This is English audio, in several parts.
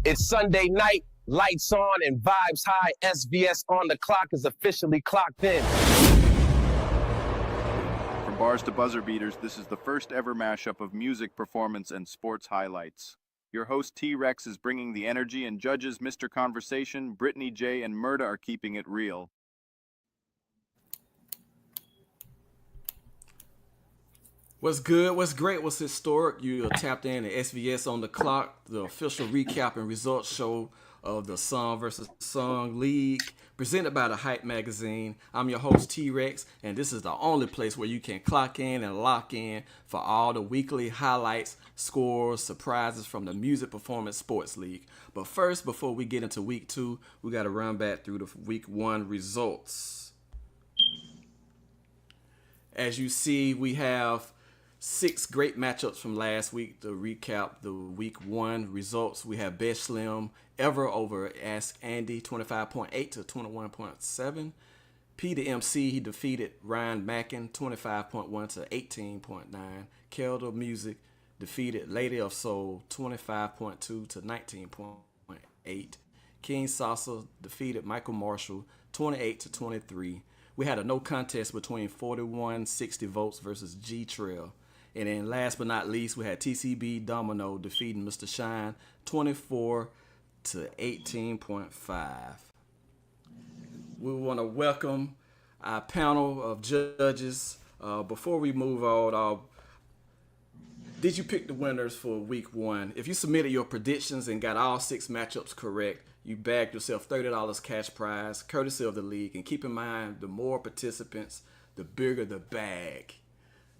It's Sunday night, lights on and vibes high. SvS on the clock is officially clocked in. From bars to buzzer beaters, this is the first ever mashup of music, performance, and sports highlights. Your host Tee Recx is bringing the energy, and judges Mr. Conversation, Brittany Jay, and Murda are keeping it real. What's good? What's great? What's historic? You are tapped in at SvS on the clock, the official recap and results show of the Song vs. Song League, presented by the Hype Magazine. I'm your host, Tee Recx, and this is the only place where you can clock in and lock in for all the weekly highlights, scores, surprises from the Music Performance Sports League. But first, before we get into week 2, we got to run back through the week 1 results. As you see, we have 6 great matchups from last week. To recap the week 1 results, we have Best Slim Ever over Ask Andy, 25.8 to 21.7. P the MC, he defeated Ryan Mackin, 25.1 to 18.9. Kelda Music defeated Lady of Soul, 25.2 to 19.8. King Salsa defeated Michael Marshall, 28 to 23. We had a no contest between 4160 votes versus G Trail. And then last but not least, we had TCB Domino defeating Mr. Shine, 24 to 18.5. We want to welcome our panel of judges. Before we move on, did you pick the winners for week 1? If you submitted your predictions and got all 6 matchups correct, you bagged yourself $30 cash prize, courtesy of the league. And keep in mind, the more participants, the bigger the bag.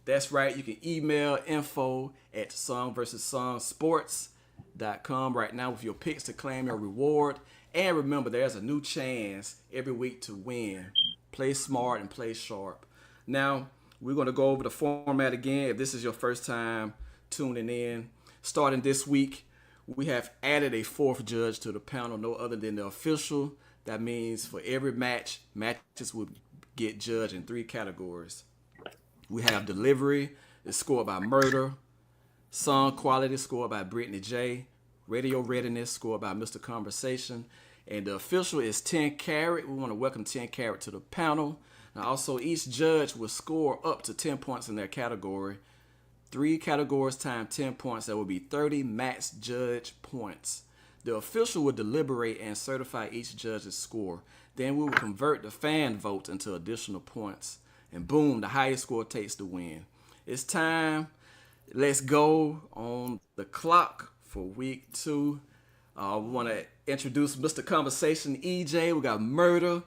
That's right. You can email info@songversussongsports.com right now with your picks to claim your reward. And remember, there's a new chance every week to win. Play smart and play sharp. Now, we're going to go over the format again. If this is your first time tuning in, starting this week, we have added a 4th judge to the panel, no other than the official. That means for every match, matches will get judged in 3 categories. We have delivery, is scored by Murda. Song quality, scored by Brittany Jay. Radio readiness, scored by Mr. Conversation. And the official is 10 Carat. We want to welcome 10 Carat to the panel. Now also, each judge will score up to 10 points in their category. 3 categories times 10 points. That will be 30 max judge points. The official will deliberate and certify each judge's score. Then we will convert the fan votes into additional points. And boom, the highest score takes the win. It's time. Let's go on the clock for week 2. We want to introduce Mr. Conversation, EJ. We got Murda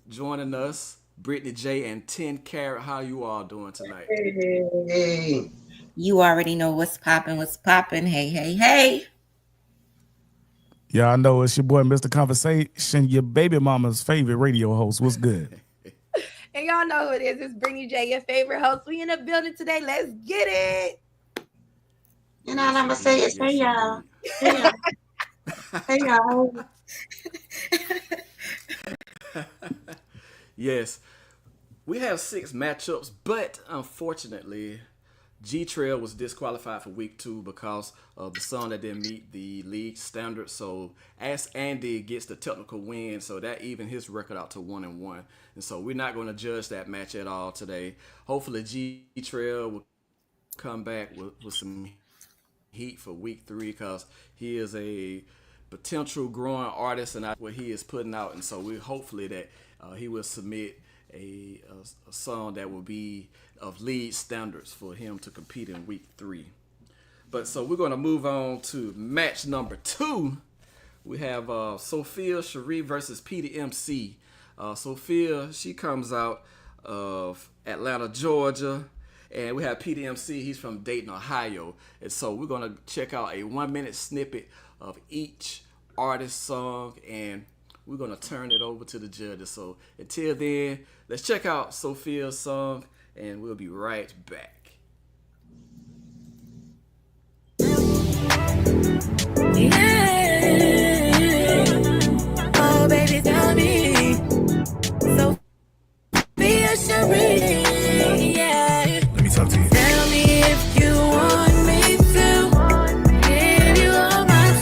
joining us, Brittany Jay, and 10 Carat. How you all doing tonight? Hey. You already know what's popping, what's popping. Hey, hey, hey. Yeah, I know it's your boy, Mr. Conversation, your baby mama's favorite radio host. What's good? And y'all know who it is. It's Brittany Jay, your favorite host. We in the building today. Let's get it. You know what I'm going to say? It's hey, y'all. Hey, y'all. Hey, y'all. Yes. We have 6 matchups, but unfortunately, G Trail was disqualified for week 2 because of the song that didn't meet the league standards. So Ask Andy gets the technical win, so that evened his record out to 1-1. And so we're not going to judge that match at all today. Hopefully G Trail will come back with some heat for week 3 because he is a potential growing artist and what he is putting out. And so we hopefully that he will submit a song that will be of league standards for him to compete in week 3. But so we're going to move on to match number 2. We have Sophia Cherie versus P the MC. Sophia, she comes out of Atlanta, Georgia. And we have P the MC. He's from Dayton, Ohio. And so we're going to check out a 1-minute snippet of each artist's song, and we're going to turn it over to the judges. So until then, let's check out Sophia's song, and we'll be right back. Yeah. Oh, baby, tell me. Sophia Cherie. Yeah. Let me talk to you. Tell me if you want me to give you all my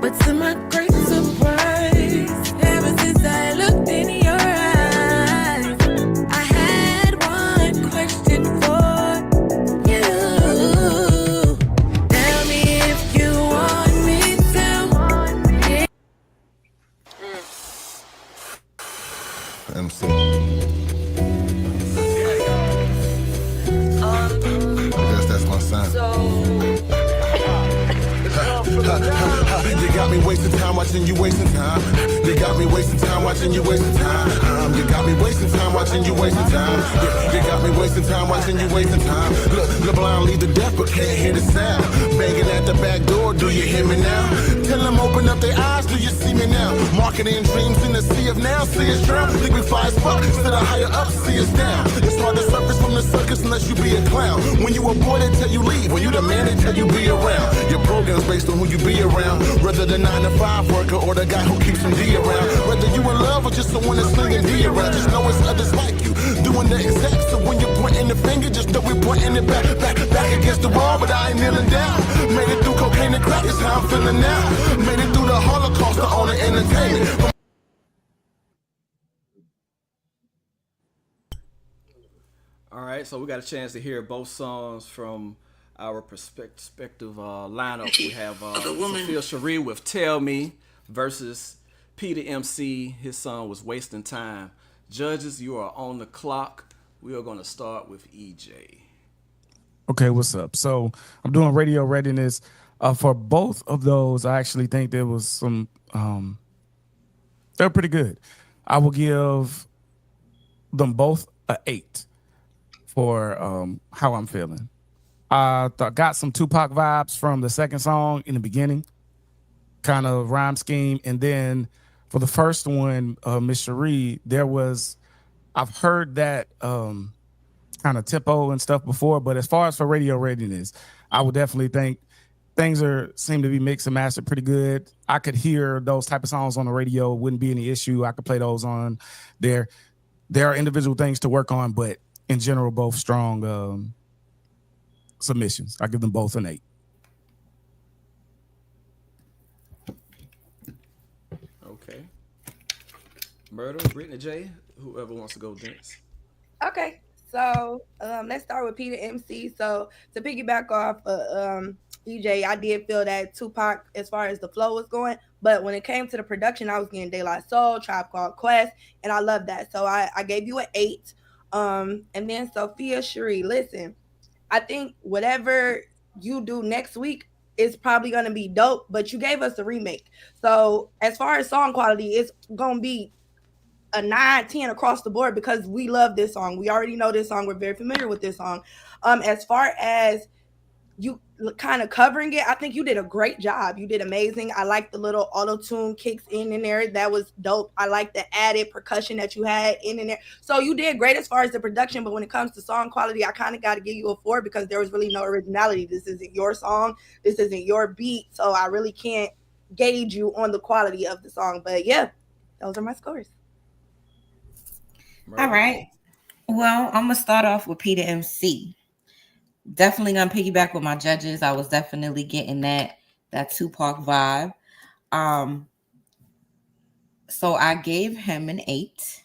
But to my great surprise, ever since I looked in your eyes, I had one question for you. Tell me if you want me to. MC. Yes, that's my son. You got me wasting time watching you wasting time. You got me wasting time watching you wasting time. You got me wasting time watching you wasting time. You got me wasting time watching you wasting time. Look blind, lead the deaf, but can't hear the sound. Banging at the back door, do you hear me now? Tell them open up their eyes, do you see me now? Marketing dreams in the sea of now, see us drown. Think we fly as fuck, instead of higher up, see us down. It's hard to surface from the circus unless you be a clown. When you a boy, they tell you leave. When you the man, they tell you be around. Your program's based on who you be around. Rather the 9-to-5 worker or the guy who keeps some D around. Whether you in love or just someone that's slinging D around. Just know it's others like you doing the exact. So when you're pointing the finger, just know we're pointing it back against the wall. But I ain't kneeling down. Made it through cocaine and crack, is how I'm feeling now. Made it through the Holocaust to own the entertainment. All right, so we got a chance to hear both songs from our perspective lineup. We have Sophia Cherie with Tell Me versus Peter MC. His song was Wasting Time. Judges, you are on the clock. We are going to start with EJ. Okay, what's up? So I'm doing radio readiness. For both of those, I actually think there was some, they're pretty good. I will give them both an 8 for how I'm feeling. Got some Tupac vibes from the second song in the beginning, kind of rhyme scheme. And then for the first one, Miss Cherie, I've heard that kind of tempo and stuff before, but as far as for radio readiness, I would definitely think things seem to be mixed and mastered pretty good. I could hear those type of songs on the radio, wouldn't be any issue. I could play those on there. There are individual things to work on, but in general, both strong submissions. I give them both an 8. Okay. Murda, Brittany Jay, whoever wants to go next. Okay, so let's start with Peter MC. So to piggyback off EJ, I did feel that Tupac, as far as the flow was going, but when it came to the production, I was getting De La Soul, Tribe Called Quest, and I love that. So I gave you an 8. And then Sophia Cherie, listen, I think whatever you do next week is probably going to be dope, but you gave us the remake. So as far as song quality, it's going to be a 9, 10 across the board because we love this song. We already know this song. We're very familiar with this song. As far as you kind of covering it, I think you did a great job. You did amazing. I like the little auto-tune kicks in there. That was dope. I like the added percussion that you had in there. So you did great as far as the production, but when it comes to song quality, I kind of got to give you a 4 because there was really no originality. This isn't your song. This isn't your beat. So I really can't gauge you on the quality of the song. But yeah, those are my scores. All right. Well, I'm going to start off with Peter MC. Definitely gonna piggyback with my judges. I was definitely getting that Tupac vibe. So I gave him an 8.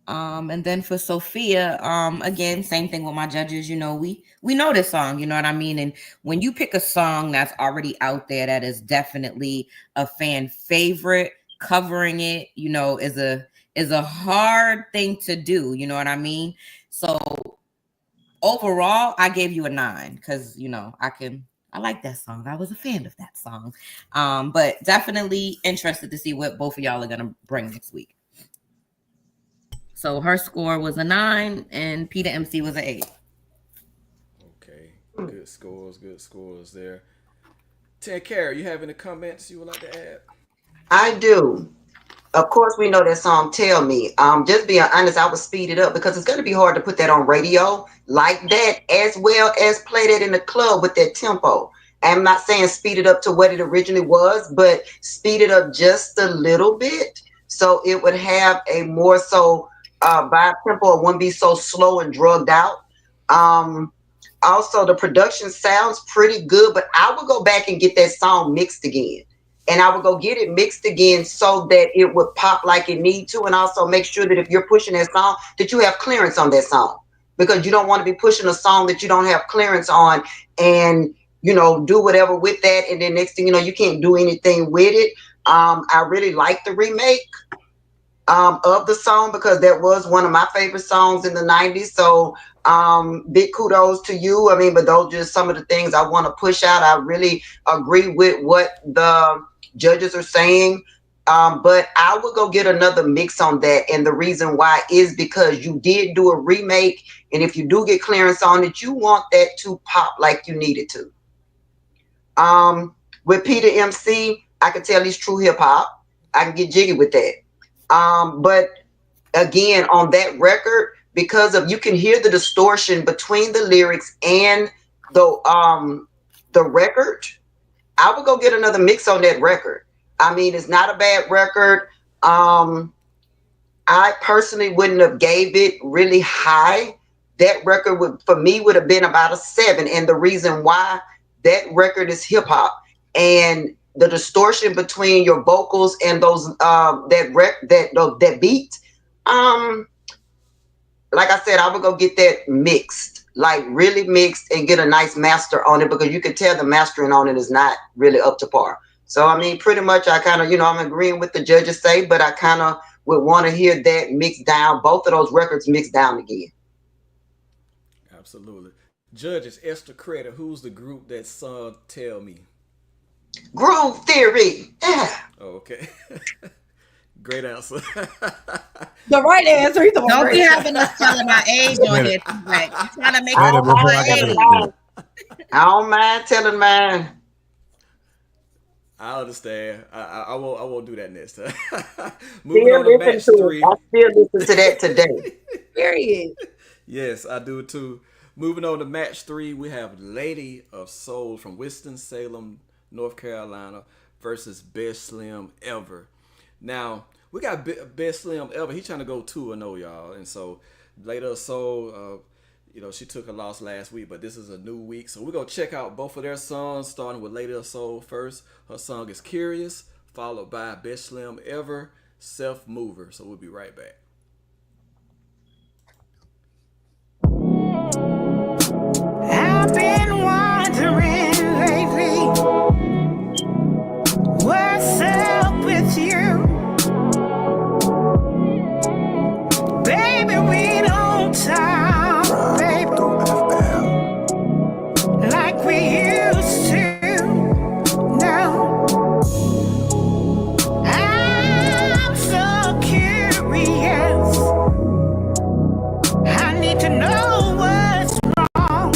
And then for Sophia, again, same thing with my judges. You know, we know this song, you know what I mean? And when you pick a song that's already out there, that is definitely a fan favorite, covering it, you know, is a hard thing to do, you know what I mean? So overall, I gave you a 9 because, you know, I like that song. I was a fan of that song. But definitely interested to see what both of y'all are going to bring next week. So her score was a 9 and Peter MC was an 8. Okay. Good scores there. Ted Carey, you have any comments you would like to add? I do. Of course, we know that song Tell Me. Just being honest, I would speed it up because it's going to be hard to put that on radio like that, as well as play that in the club with that tempo. I'm not saying speed it up to what it originally was, but speed it up just a little bit so it would have a more so vibe tempo. It wouldn't be so slow and drugged out. Also, the production sounds pretty good, but I would go back and get that song mixed again. and I would go get it mixed again so that it would pop like it need to, and also make sure that if you're pushing that song, that you have clearance on that song, because you don't want to be pushing a song that you don't have clearance on, and do whatever with that, and then next thing you know, you can't do anything with it. I really like the remake of the song, because that was one of my favorite songs in the 90s. So big kudos to you. I mean, but those are just some of the things I want to push out. I really agree with what the judges are saying. But I would go get another mix on that. And the reason why is because you did do a remake. And if you do get clearance on it, you want that to pop like you need it to. With Peter MC, I can tell he's true hip hop. I can get jiggy with that. But again, on that record, because of, you can hear the distortion between the lyrics and the record, I would go get another mix on that record. I mean, it's not a bad record. I personally wouldn't have gave it really high. That record for me would have been about a 7. And the reason why, that record is hip hop, and the distortion between your vocals and those that beat, like I said, I would go get that mixed, like really mixed, and get a nice master on it, because you can tell the mastering on it is not really up to par. So I mean, pretty much I kind of, I'm agreeing with the judges say, but I kind of would want to hear that mixed down, both of those records mixed down again. Absolutely. Judges, extra credit. Who's the group that sung Tell Me? Groove Theory. Yeah. Oh, okay. Great answer. The right answer. He's the one. Don't be having us telling our age on here. Right. You're trying to make I it I don't mind telling mine. I understand. I won't do that next time. Moving on to match 3. I still listen to that today. Period. Yes, I do too. Moving on to match 3, we have Lady of Soul from Winston-Salem, North Carolina versus Best Slim Ever. Now, we got Best Slim Ever. He's trying to go 2-0, y'all. And so, Lady of Soul, she took a loss last week, but this is a new week. So we're going to check out both of their songs, starting with Lady of Soul first. Her song is Curious, followed by Best Slim Ever, Self Mover. So we'll be right back. I've been wondering lately, what's up with you? Baby, we don't talk, baby, like we used to. No, I'm so curious. I need to know what's wrong.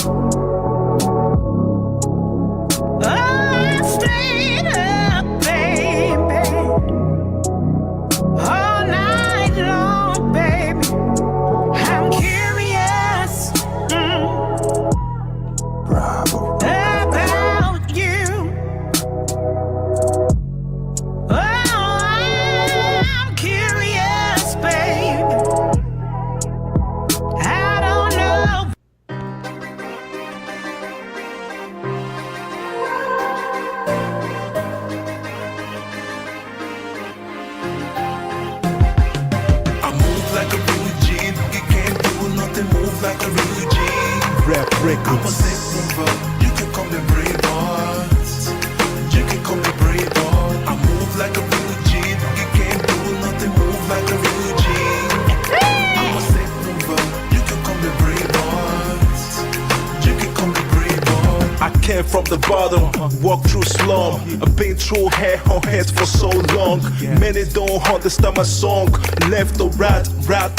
Oh, I stayed up, baby, all night long, baby. I'm curious about you. Oh, I'm curious, baby. I don't know. I move like a refugee. You can't do nothing, move like a refugee. Rap records. I'm a safe mover. You can call me brave boss. You can call me brave boss. I move like a refugee. You can't do nothing, move like a refugee. I'm a safe mover. You can call me brave boss. You can call me brave boss. I came from the bottom, walked through slum. I've been through hell on heads for so long. Many don't understand my song. Left or right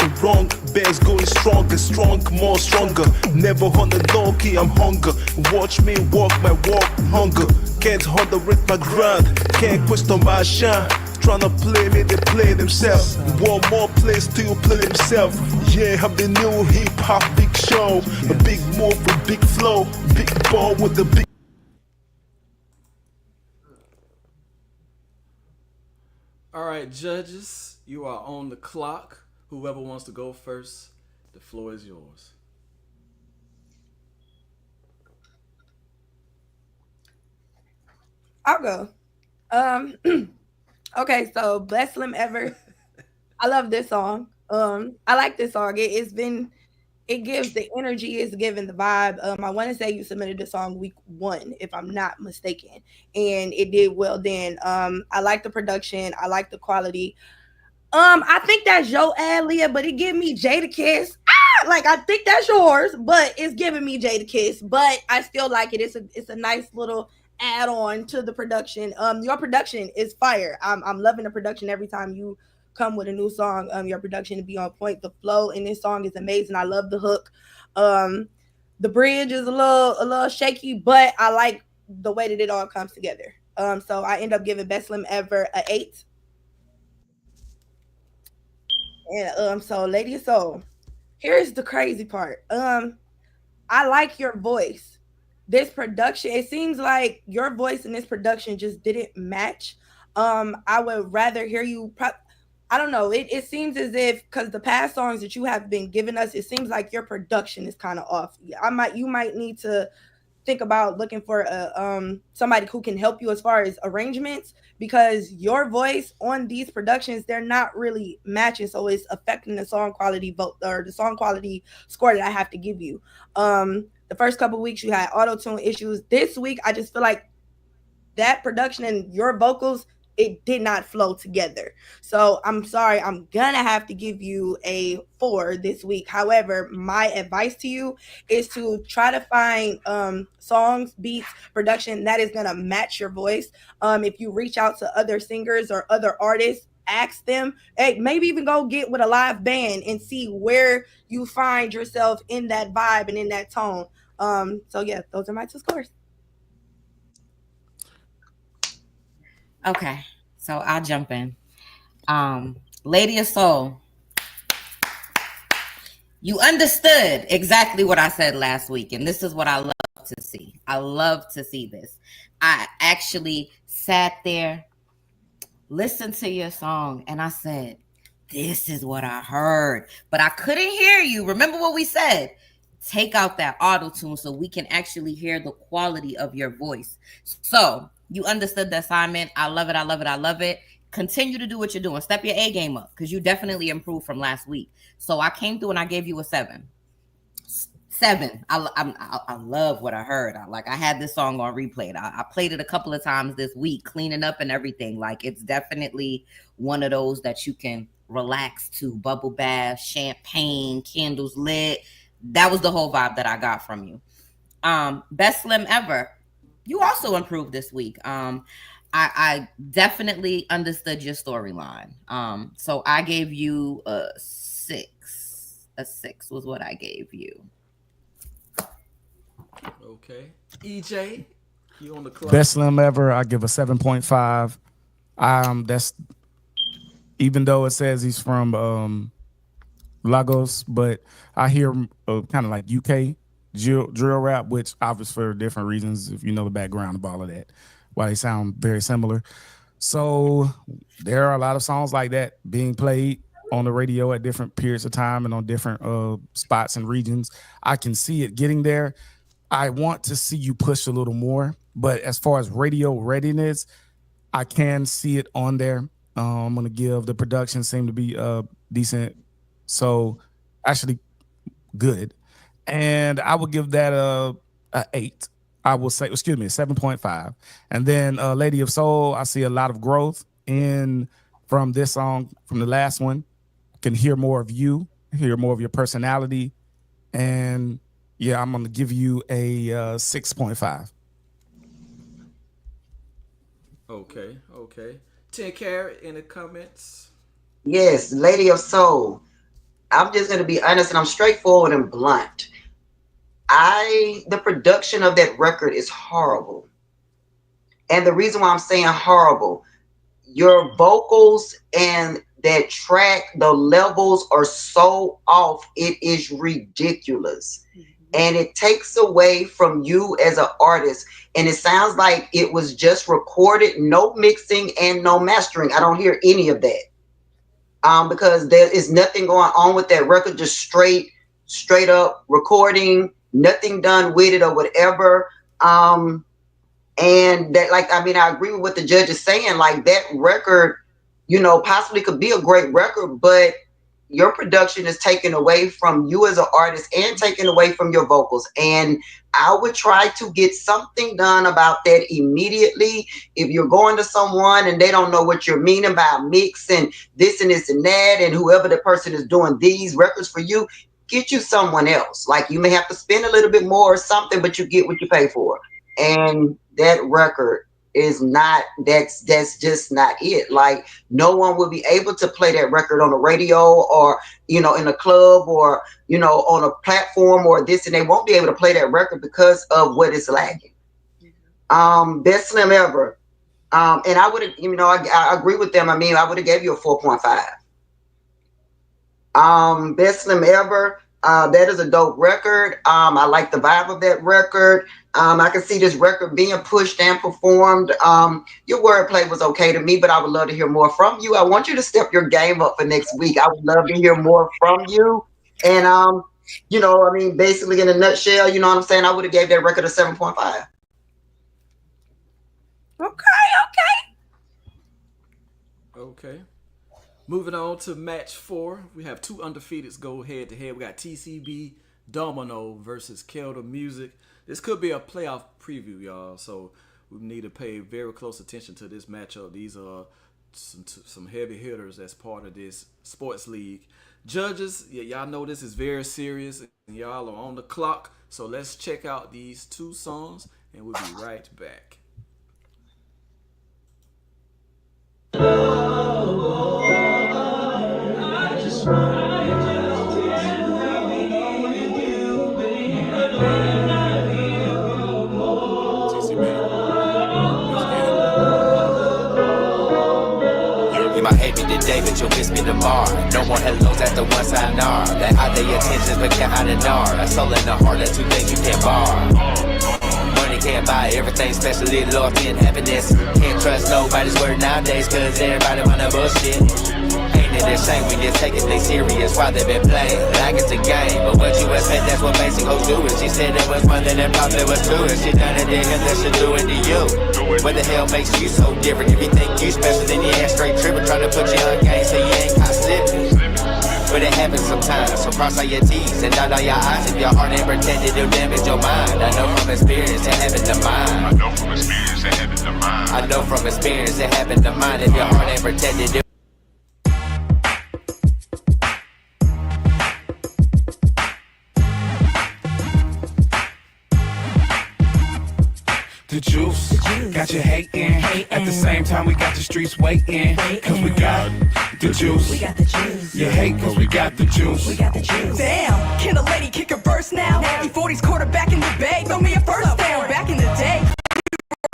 or wrong. Band's going stronger, strong, more stronger. Never on the donkey, I'm hunger. Watch me walk my walk, hunger. Can't underrate my grind, can't question my shine. Tryna play me, they play themselves. One more place till play themselves. Yeah, I'm the new hip hop big show. A big move with big flow, big ball with the big. All right, judges, you are on the clock. Whoever wants to go first, the floor is yours. I'll go. Um, okay, so Best Slim Ever. I love this song. I like this song. It gives the energy, it's giving the vibe. I want to say you submitted the song week 1, if I'm not mistaken, and it did well then. I like the production, I like the quality. I think that's your ad, Leah, but it give me Jada Kiss. Like I think that's yours, but it's giving me Jada Kiss. But I still like it. It's a nice little add on to the production. Your production is fire. I'm loving the production every time you come with a new song. Your production to be on point. The flow in this song is amazing. I love the hook. The bridge is a little shaky, but I like the way that it all comes together. So I end up giving Best Slim Ever a 8. And so Lady of Soul, here's the crazy part. I like your voice. This production, it seems like your voice in this production just didn't match. I would rather hear you I don't know. It seems as if, because the past songs that you have been giving us, it seems like your production is kind of off. You might need to think about looking for a somebody who can help you as far as arrangements, because your voice on these productions, they're not really matching, so it's affecting the song quality vote or the song quality score that I have to give you. The first couple weeks you had auto tune issues. This week I just feel like that production and your vocals, it did not flow together. So I'm sorry, I'm gonna have to give you a 4 this week. However, my advice to you is to try to find songs, beats, production that is gonna match your voice. If you reach out to other singers or other artists, ask them, hey, maybe even go get with a live band and see where you find yourself in that vibe and in that tone. So yeah, those are my 2 scores. Okay, so I'll jump in. Lady of Soul, you understood exactly what I said last week, and this is what I love to see. I love to see this. I actually sat there, listened to your song, and I said, this is what I heard, but I couldn't hear you. Remember what we said? Take out that auto tune so we can actually hear the quality of your voice. So you understood the assignment. I love it. I love it. I love it. Continue to do what you're doing. Step your A game up, because you definitely improved from last week. So I came through and I gave you a 7. 7. I love what I heard. I had this song on replay. I played it a couple of times this week, cleaning up and everything. Like, it's definitely one of those that you can relax to. Bubble bath, champagne, candles lit. That was the whole vibe that I got from you. Best Slim Ever, you also improved this week. I definitely understood your storyline. So I gave you a 6. A 6 was what I gave you. Okay. EJ, you on the clock. Best Slim Ever, I give a 7.5. That's even though it says he's from Lagos, but I hear kind of like UK drill rap, which obviously for different reasons, if you know the background of all of that, why they sound very similar. So there are a lot of songs like that being played on the radio at different periods of time and on different spots and regions. I can see it getting there. I want to see you push a little more, but as far as radio readiness, I can see it on there. I'm going to give the production seem to be decent. So actually good. And I would give that a 8. I will say, excuse me, 7.5. And then Lady of Soul, I see a lot of growth from this song, from the last one. Can hear more of you, hear more of your personality. And yeah, I'm going to give you a 6.5. Okay. 10 Carat in the comments. Yes, Lady of Soul. I'm just going to be honest, and I'm straightforward and blunt. The production of that record is horrible. And the reason why I'm saying horrible, your vocals and that track, the levels are so off, it is ridiculous. And it takes away from you as an artist. And it sounds like it was just recorded, no mixing and no mastering. I don't hear any of that. Because there is nothing going on with that record, just straight up recording, nothing done with it or whatever. And that, like, I mean, I agree with what the judge is saying. Like, that record, you know, possibly could be a great record, but your production is taken away from you as an artist and taken away from your vocals. And I would try to get something done about that immediately. If you're going to someone and they don't know what you're meaning by a mix and this and this and that, and whoever the person is doing these records for you, get you someone else. Like, you may have to spend a little bit more or something, but you get what you pay for. And that record is not, that's just not it. Like, no one will be able to play that record on the radio or, you know, in a club or, you know, on a platform or this, and they won't be able to play that record because of what is lacking. Best Slim Ever. And I would have, you know, I agree with them. I mean, I would have gave you a 4.5. Best Slim Ever. That is a dope record. I like the vibe of that record. I can see this record being pushed and performed. Your wordplay was okay to me, but I would love to hear more from you. I want you to step your game up for next week. I would love to hear more from you. And, you know, I mean, basically in a nutshell, you know what I'm saying? I would have gave that record a 7.5. Okay. Moving on to match 4, we have 2 undefeateds go head to head. We got TCB Domino versus Kelder Music. This could be a playoff preview, y'all. So we need to pay very close attention to this matchup. These are some heavy hitters as part of this sports league. Judges, y'all know this is very serious, and y'all are on the clock. So let's check out these 2 songs, and we'll be right back. You might hate me today, but you'll miss me tomorrow. No more hellos at the one side nar. That hide their intentions, but can't hide a nar. A soul in the heart, that's 2 things you can't borrow. Money can't buy everything, especially loyalty and happiness. Can't trust nobody's word nowadays, cause everybody wanna bullshit. Ain't it a shame we just take it, they serious while they been playing like it's a game. But what you expect, that's what basic hoes do. She said it was fun, then it probably was true. If she done it to him, that should do it to you. What the hell makes you so different? If you think you special, then you ain't straight tripping, trying to put you on game so you ain't caught slipping. But it happens sometimes, so cross all your T's and dot all your I's. If your heart ain't protected, it'll damage your mind. I know from experience it happened to mine. I know from experience it happened to mine. I know from experience it happened to mine. If your heart ain't protected, the juice, got you hating. At the same time, we got the streets waiting. Cause we got the juice. We got the juice. You hate cause we got the juice. We got the juice. Damn, can a lady kick a verse now? E40's quarterback in the bay, throw me a first down. Back in the day, we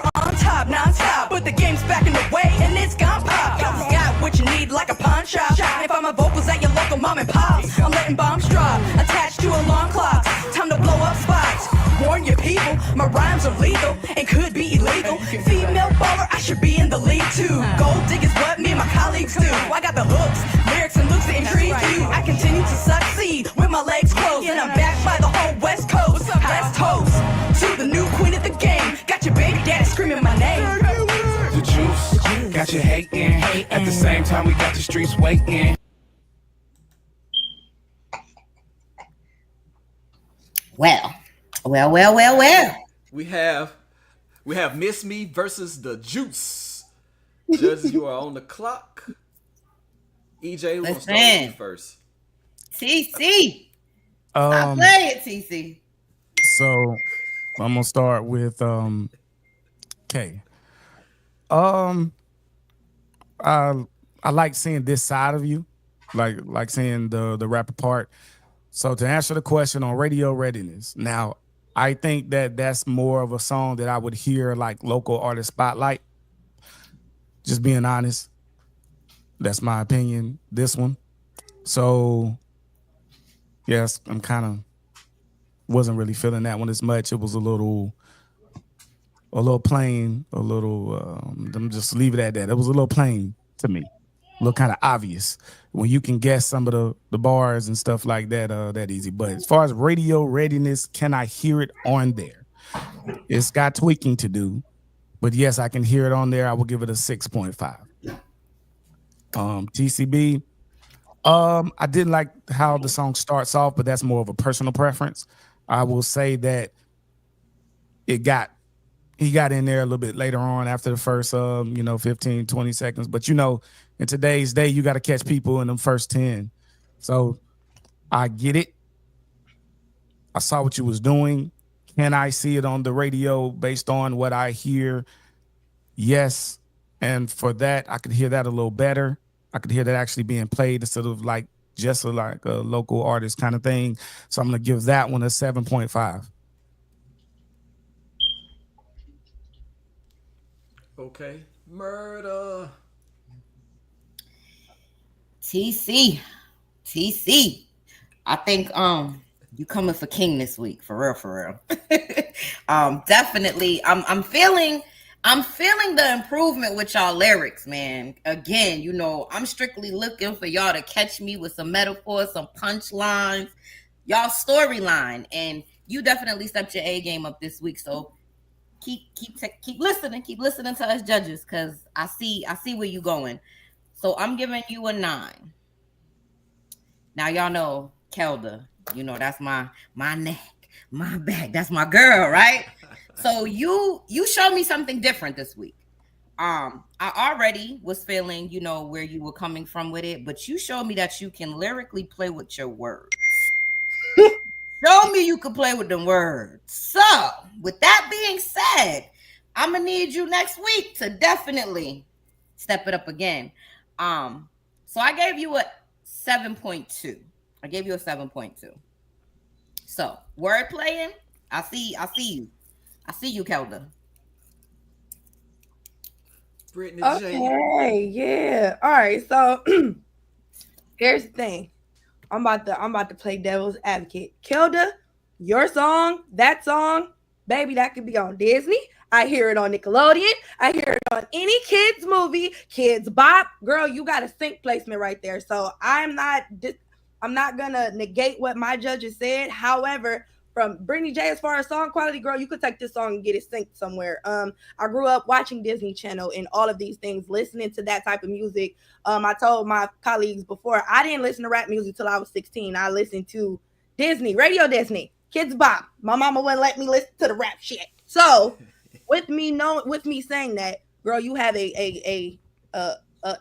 were on top, non-stop. But the game's back in the way, and it's gone pop. We got what you need like a pawn shop. If I'm a vocals at your local mom and pops, I'm letting bombs drop, attached to alarm clocks. Time to blow up spots. Warn your people, my rhymes are lethal and could be illegal. Female baller, I should be in the league too. Gold dig is what me and my colleagues do. I got the hooks, lyrics and looks to intrigue you. I continue to succeed with my legs closed, and I'm backed by the whole West Coast. Let's toast to the new queen of the game. Got your baby daddy screaming my name. The juice, got you hating. At the same time, we got the streets waiting. Well. We have Miss Me versus the Juice. Judges, you are on the clock. EJ, who wants to start with you first? TC. Stop playing, TC. So I'm gonna start with K. I like seeing this side of you, like seeing the rapper part. So to answer the question on radio readiness, now I think that's more of a song that I would hear like local artist spotlight. Just being honest, that's my opinion. This one, so yes, I'm kind of wasn't really feeling that one as much. It was a little plain, I'm just leave it at that. It was a little plain to me, a little kind of obvious when you can guess some of the bars and stuff like that, that easy. But as far as radio readiness, can I hear it on there? It's got tweaking to do. But yes, I can hear it on there. I will give it a 6.5. TCB. I didn't like how the song starts off, but that's more of a personal preference. I will say that he got in there a little bit later on after the first 15, 20 seconds. But in today's day, you got to catch people in the first 10. So I get it. I saw what you was doing. Can I see it on the radio based on what I hear? Yes. And for that, I could hear that a little better. I could hear that actually being played instead of like just like a local artist kind of thing. So I'm going to give that one a 7.5. Okay. Murda. TC. I think you coming for King this week, for real. Definitely. I'm feeling the improvement with y'all lyrics, man. Again, I'm strictly looking for y'all to catch me with some metaphors, some punchlines, y'all storyline, and you definitely stepped your A game up this week. So keep listening to us judges, because I see where you going. So I'm giving you a 9. Now y'all know Kelda, that's my neck, my back. That's my girl, right? So you showed me something different this week. I already was feeling, where you were coming from with it, but you showed me that you can lyrically play with your words. Show me you can play with them words. So with that being said, I'm gonna need you next week to definitely step it up again. So I gave you a 7.2. I gave you a 7.2. So word playing, I see you. I see you, Kelda. Brittany Jay. Okay, yeah. All right. So here's the thing. I'm about to play devil's advocate. Kelda, your song, that song, baby, that could be on Disney. I hear it on Nickelodeon. I hear it on any kids movie, Kids Bop. Girl, you got a sync placement right there. So I'm not gonna negate what my judges said. However, from Brittany Jay, as far as song quality, girl, you could take this song and get it synced somewhere. I grew up watching Disney Channel and all of these things, listening to that type of music. I told my colleagues before, I didn't listen to rap music till I was 16. I listened to Disney, Radio Disney, Kids Bop. My mama wouldn't let me listen to the rap shit. So with me saying that, girl, you have a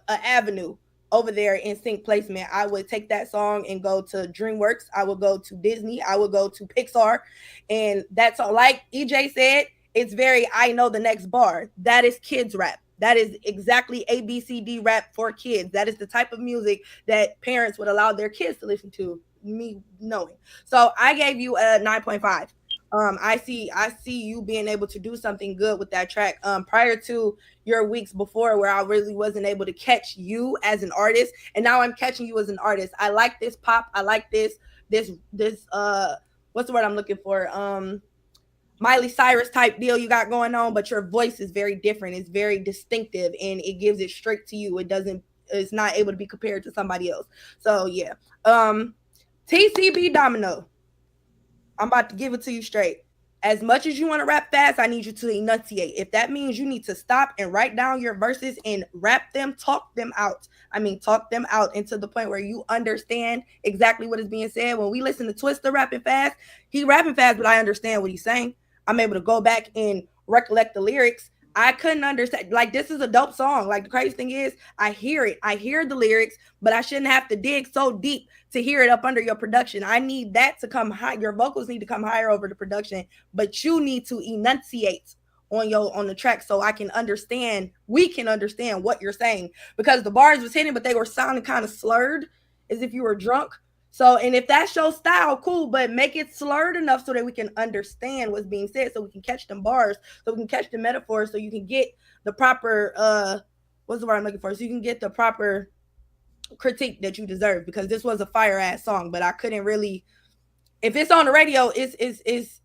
avenue over there in sync placement. I would take that song and go to DreamWorks. I would go to Disney. I would go to Pixar. And that's all. Like EJ said, it's very, I know the next bar. That is kids rap. That is exactly ABCD rap for kids. That is the type of music that parents would allow their kids to listen to, me knowing. So I gave you a 9.5. I see you being able to do something good with that track. Prior to your weeks before, where I really wasn't able to catch you as an artist, and now I'm catching you as an artist. I like this pop. I like this what's the word I'm looking for? Miley Cyrus type deal you got going on, but your voice is very different. It's very distinctive, and it gives it straight to you. It's not able to be compared to somebody else. So yeah. TCB Domino. I'm about to give it to you straight. As much as you want to rap fast, I need you to enunciate. If that means you need to stop and write down your verses and rap them, talk them out. Talk them out into the point where you understand exactly what is being said. When we listen to Twista rapping fast, he rapping fast, but I understand what he's saying. I'm able to go back and recollect the lyrics. I couldn't understand. Like, this is a dope song. Like, the crazy thing is, I hear it. I hear the lyrics, but I shouldn't have to dig so deep to hear it up under your production. I need that to come high. Your vocals need to come higher over the production, but you need to enunciate on the track so I can understand. We can understand what you're saying, because the bars was hitting, but they were sounding kind of slurred, as if you were drunk. So, and if that's your style, cool, but make it slurred enough so that we can understand what's being said, so we can catch them bars, so we can catch the metaphors, so you can get the proper, what's the word I'm looking for? So you can get the proper critique that you deserve, because this was a fire ass song, but I couldn't really, if it's on the radio, it's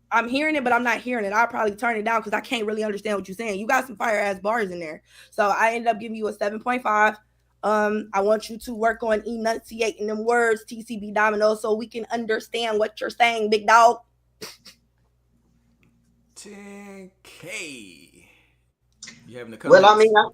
I'm hearing it, but I'm not hearing it. I'll probably turn it down because I can't really understand what you're saying. You got some fire ass bars in there. So I ended up giving you a 7.5. I want you to work on enunciating them words, TCB Domino, so we can understand what you're saying, big dog. 10K. You having the Well, I comments? mean,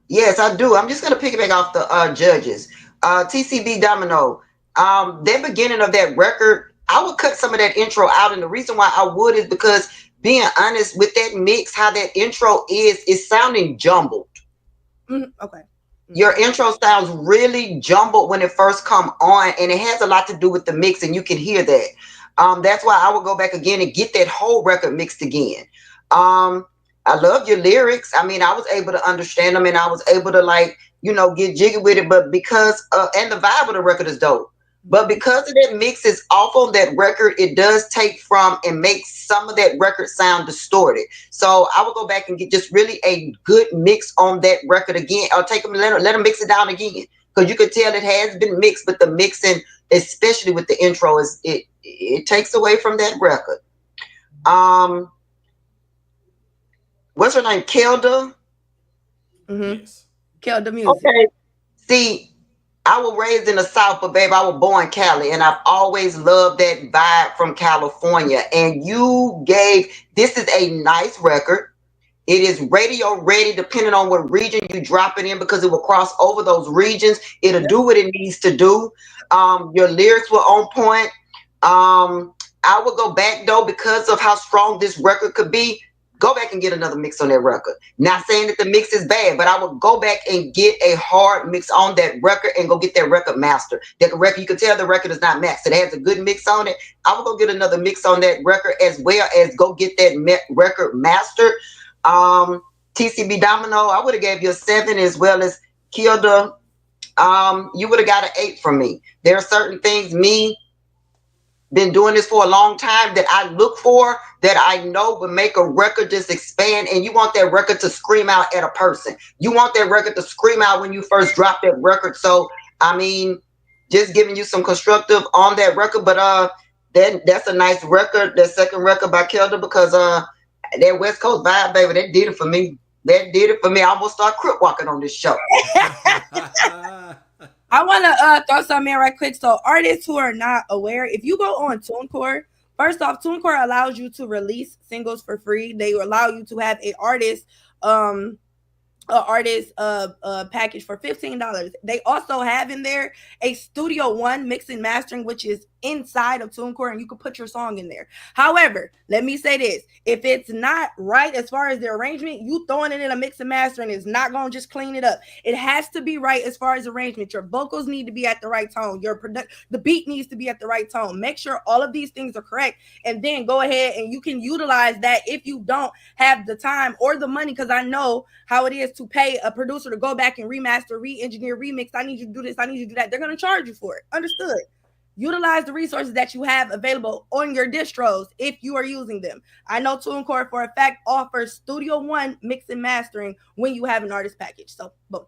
yes, I do. I'm just gonna piggyback off the judges. TCB Domino. That beginning of that record, I would cut some of that intro out, and the reason why I would is because, being honest, with that mix, how that intro is sounding jumbled. Okay. Your intro sounds really jumbled when it first come on, and it has a lot to do with the mix, and you can hear that. That's why I would go back again and get that whole record mixed again. I love your lyrics. I mean, I was able to understand them, and I was able to, like, get jiggy with it. But because and the vibe of the record is dope. But because of that mix is off on that record, it does take from and make some of that record sound distorted. So I will go back and get just really a good mix on that record again. I'll take them and let them mix it down again, because you can tell it has been mixed, but the mixing, especially with the intro, is it takes away from that record. What's her name? Kelda. Yes. Kelda music. Okay. See, I was raised in the South, but babe, I was born in Cali, and I've always loved that vibe from California. And this is a nice record. It is radio ready, depending on what region you drop it in, because it will cross over those regions. It'll do what it needs to do. Your lyrics were on point. I would go back though, because of how strong this record could be. Go back and get another mix on that record. Not saying that the mix is bad, but I would go back and get a hard mix on that record and go get that record mastered. That record, you can tell the record is not maxed. It has a good mix on it. I would go get another mix on that record, as well as go get that record mastered. TCB Domino, I would have gave you a 7, as well as Kilda. You would have got an 8 from me. There are certain things, been doing this for a long time, that I look for, that I know would make a record just expand. And you want that record to scream out at a person. You want that record to scream out when you first drop that record. So, I mean, just giving you some constructive on that record. But that's a nice record, that second record by Kelda, because that West Coast vibe, baby, that did it for me. That did it for me. I almost start crip walking on this show. I want to throw something in right quick. So artists who are not aware, if you go on TuneCore, first off, TuneCore allows you to release singles for free. They allow you to have an artist package for $15. They also have in there a Studio One mixing mastering, which is inside of TuneCore, and you can put your song in there. However, let me say this: if it's not right as far as the arrangement, you throwing it in a mix and mastering is not going to just clean it up. It has to be right as far as arrangement. Your vocals need to be at the right tone. The beat needs to be at the right tone. Make sure all of these things are correct, and then go ahead and you can utilize that if you don't have the time or the money, because I know how it is to pay a producer to go back and remaster, re-engineer, remix. I need you to do this. I need you to do that. They're going to charge you for it. Understood. Utilize the resources that you have available on your distros if you are using them. I know TuneCore for a fact offers Studio One mix and mastering when you have an artist package. So, boom.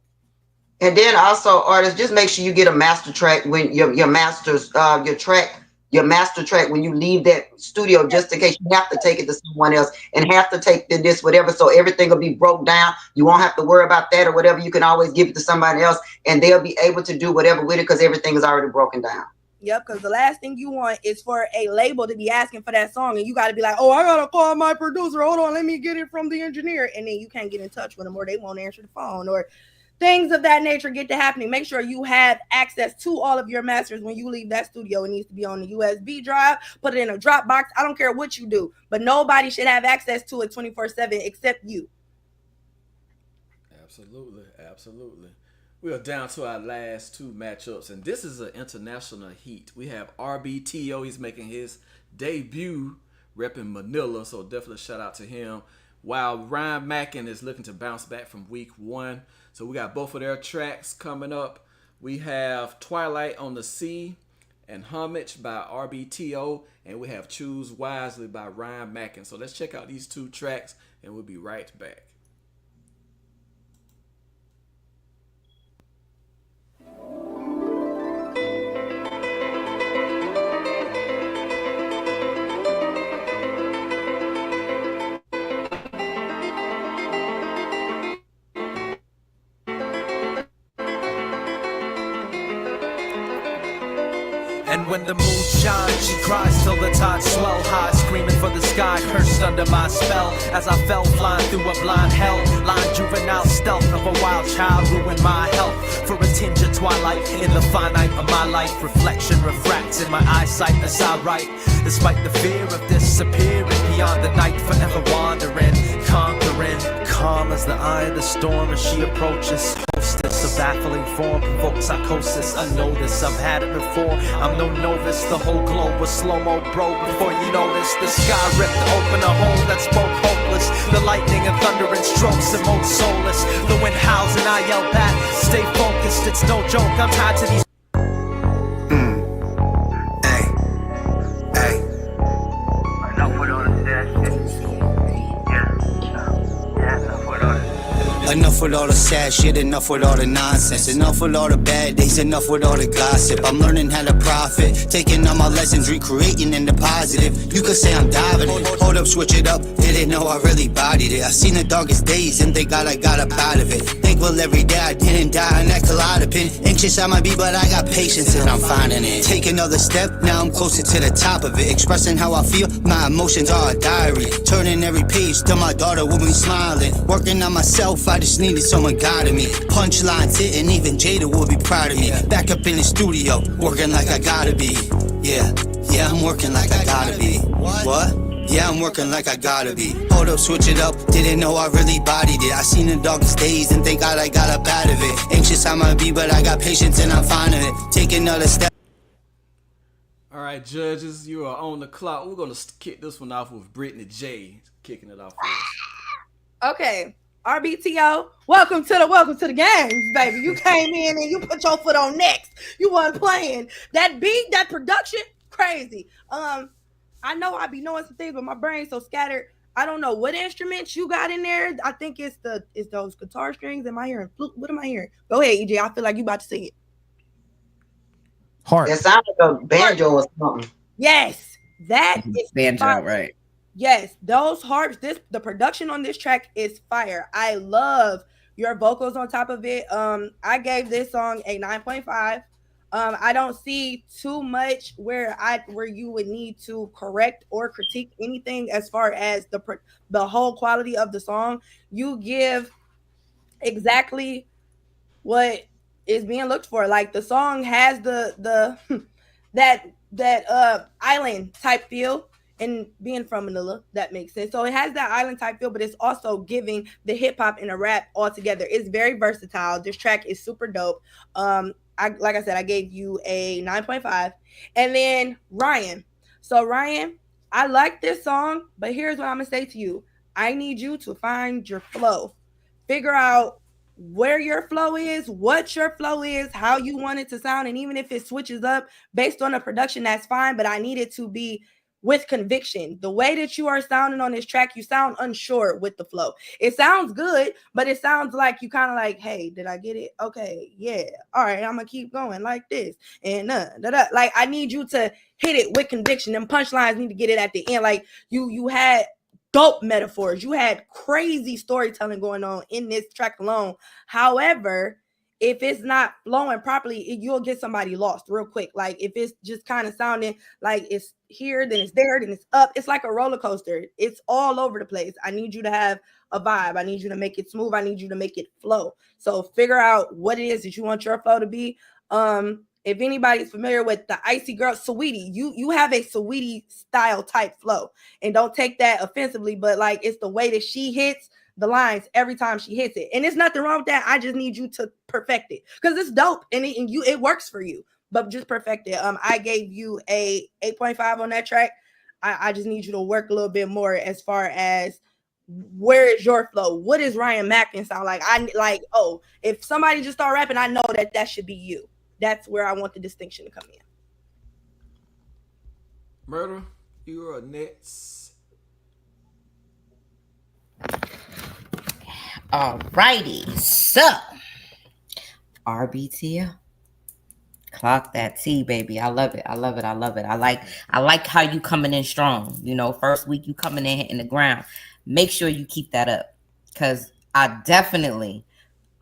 And then also, artists, just make sure you get a master track when your master track when you leave that studio, just in case you have to take it to someone else and have to take this whatever, so everything will be broke down. You won't have to worry about that or whatever. You can always give it to somebody else, and they'll be able to do whatever with it, because everything is already broken down. Yep, because the last thing you want is for a label to be asking for that song, and you got to be like, oh, I got to call my producer. Hold on, let me get it from the engineer. And then you can't get in touch with them, or they won't answer the phone, or things of that nature get to happening. Make sure you have access to all of your masters when you leave that studio. It needs to be on the USB drive. Put it in a Dropbox. I don't care what you do, but nobody should have access to it 24/7 except you. Absolutely, absolutely. We are down to our last two matchups, and this is an international heat. We have RBTO. He's making his debut repping Manila, so definitely shout out to him. While Ryan Mackin is looking to bounce back from week 1. So we got both of their tracks coming up. We have Twilight on the Sea and Homage by RBTO, and we have Choose Wisely by Ryan Mackin. So let's check out these two tracks, and we'll be right back. when the moon shines. She cries till the tide swell high, screaming for the sky, cursed under my spell. As I fell flying through a blind hell, line juvenile stealth of a wild child ruined my health. For a tinge of twilight in the finite of my life, reflection refracts in my eyesight as I write. Despite the fear of disappearing beyond the night, forever wandering, conquering. Calm as the eye of the storm as she approaches. Hostess of baffling form provokes psychosis unnoticed. I've had it before, I'm no novice. The whole globe was slow-mo, bro. Before you notice, the sky ripped open a hole that spoke hopeless. The lightning and thunder and strokes emote soulless. The wind howls and I yell back, stay focused, it's no joke. I'm tied to these. Enough with all the sad shit, enough with all the nonsense. Enough with all the bad days, enough with all the gossip. I'm learning how to profit, taking all my lessons, recreating in the positive. You could say I'm diving in. Hold up, switch it up, didn't know I really bodied it. I seen the darkest days and thank God I got up out of it. Thankful every day I didn't die in that Kaleidopin. Anxious I might be, but I got patience and I'm finding it. Take another step, now I'm closer to the top of it. Expressing how I feel, my emotions are a diary. Turning every page till my daughter will be smiling. Working on myself, I just needed someone guiding me. Punchlines hitting, even Jada will be proud of me. Back up in the studio, working like I gotta be. Yeah, I'm working like I gotta be. What? Yeah, I'm working like I gotta be. Hold up, switch it up, didn't know I really bodied it. I seen the darkest days and thank God I got up out of it. Anxious I might be, but I got patience and I'm finding it. Take another step. All right, judges, you are on the clock. We're gonna kick this one off with Brittany Jay kicking it off first. Okay. RBTO, welcome to the games, baby. You came in and you put your foot on next. You wasn't playing. That beat, that production, crazy. I know I be knowing some things, but my brain's so scattered. I don't know what instruments you got in there. I think it's those guitar strings. Am I hearing flute? What am I hearing? Go ahead, EJ. I feel like you about to sing it. It sounds like a banjo or something. Yes, that is banjo, fire. right? Yes, those harps. The production on this track is fire. I love your vocals on top of it. I gave this song a 9.5. I don't see too much where you would need to correct or critique anything as far as the whole quality of the song. You give exactly what is being looked for. Like the song has the that island type feel, and being from Manila, that makes sense. So it has that island type feel, but it's also giving the hip hop and the rap all together. It's very versatile. This track is super dope. Like I said, I gave you a 9.5. And then Ryan. So Ryan, I like this song, but here's what I'm gonna say to you. I need you to find your flow. Figure out where your flow is, what your flow is, how you want it to sound. And even if it switches up based on the production, that's fine. But I need it to be with conviction. The way that you are sounding on this track, you sound unsure with the flow. It sounds good, but it sounds like you kind of like, hey, did I get it? Okay, yeah. All right, I'm gonna keep going like this. And like I need you to hit it with conviction. Them punchlines need to get it at the end. Like you had dope metaphors. You had crazy storytelling going on in this track alone. However, if it's not flowing properly, you'll get somebody lost real quick. Like if it's just kind of sounding like it's here, then it's there, then it's up. It's like a roller coaster. It's all over the place. I need you to have a vibe. I need you to make it smooth. I need you to make it flow. So figure out what it is that you want your flow to be. If anybody's familiar with the Icy Girl, Sweetie, you have a Sweetie style type flow, and don't take that offensively, but like it's the way that she hits the lines every time she hits it, and there's nothing wrong with that. I just need you to perfect it because it's dope and it works for you, but just perfect it. I gave you a 8.5 on that track. I just need you to work a little bit more as far as where is your flow. What is Ryan Mackin sound like? If somebody just start rapping, I know that should be you. That's where I want the distinction to come in. Murda, you are next. Alrighty, so RBTL, clock that T, baby. I love it. I love it. I love it. I like how you coming in strong. You know, first week you coming in hitting the ground. Make sure you keep that up, because I definitely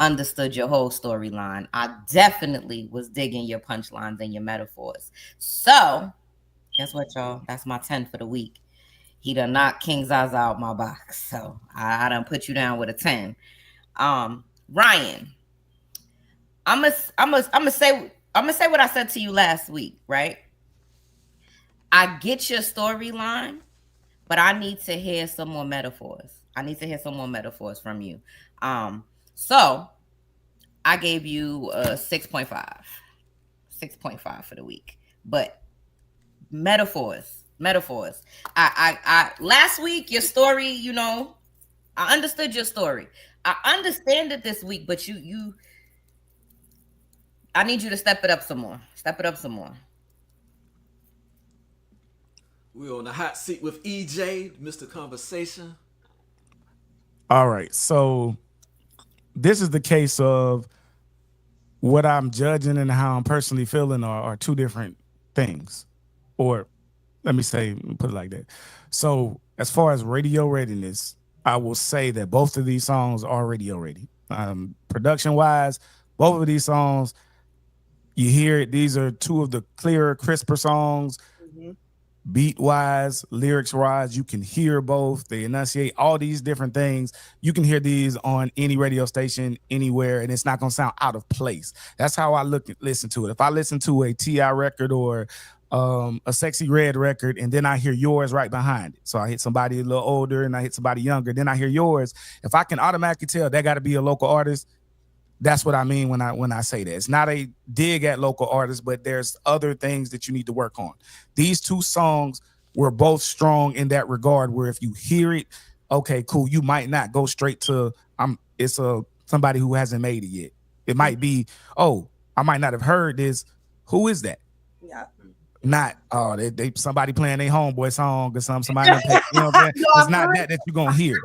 understood your whole storyline. I definitely was digging your punchlines and your metaphors. So, guess what, y'all? That's my 10 for the week. He done knocked King Zaza out my box. So, I done put you down with a 10. Ryan, I'm gonna say what I said to you last week, right? I get your storyline, but I need to hear some more metaphors. I need to hear some more metaphors from you. So I gave you a 6.5. 6.5 for the week. But metaphors. I last week, your story, you know, I understood your story. I understand it this week, but I need you to step it up some more. Step it up some more. We're on the hot seat with EJ, Mr. Conversation. All right. So this is the case of what I'm judging and how I'm personally feeling are two different things. Or let me put it like that. So as far as radio readiness, I will say that both of these songs are radio ready. Production wise, both of these songs, you hear it. These are two of the clearer, crisper songs. Mm-hmm. Beat wise, lyrics wise, you can hear both. They enunciate all these different things. You can hear these on any radio station anywhere, and it's not gonna sound out of place. That's how I listen to it. If I listen to a Tee record or a Sexy Red record, and then I hear yours right behind it. So I hit somebody a little older, and I hit somebody younger. Then I hear yours. If I can automatically tell that got to be a local artist, that's what I mean when I say that. It's not a dig at local artists, but there's other things that you need to work on. These two songs were both strong in that regard, where if you hear it, okay, cool, you might not go straight to it's somebody who hasn't made it yet. It might be, oh, I might not have heard this. Who is that? Yeah. Not they somebody playing their homeboy song or somebody, you know what I'm saying? It's not that you're gonna hear.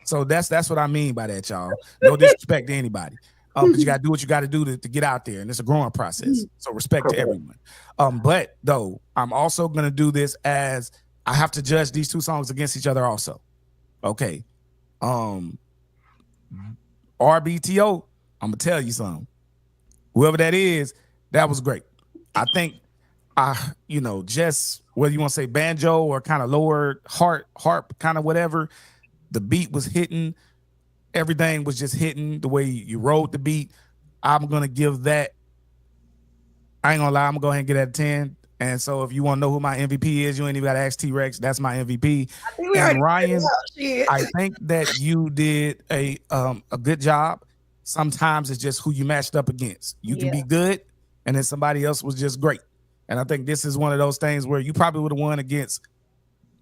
So that's what I mean by that, y'all. No disrespect to anybody. But you gotta do what you gotta do to get out there, and it's a growing process. So respect to everyone. But though I'm also gonna do this as I have to judge these two songs against each other also. Okay. RBTO, I'm gonna tell you something. Whoever that is, that was great. I think just whether you want to say banjo or kind of lower harp, kind of whatever. The beat was hitting. Everything was just hitting the way you rode the beat. I'm going to give that. I ain't going to lie. I'm going to go ahead and get that 10. And so if you want to know who my MVP is, you ain't even got to ask Tee Recx. That's my MVP. And Ryan, I think that you did a good job. Sometimes it's just who you matched up against. You can be good, and then somebody else was just great. And I think this is one of those things where you probably would have won against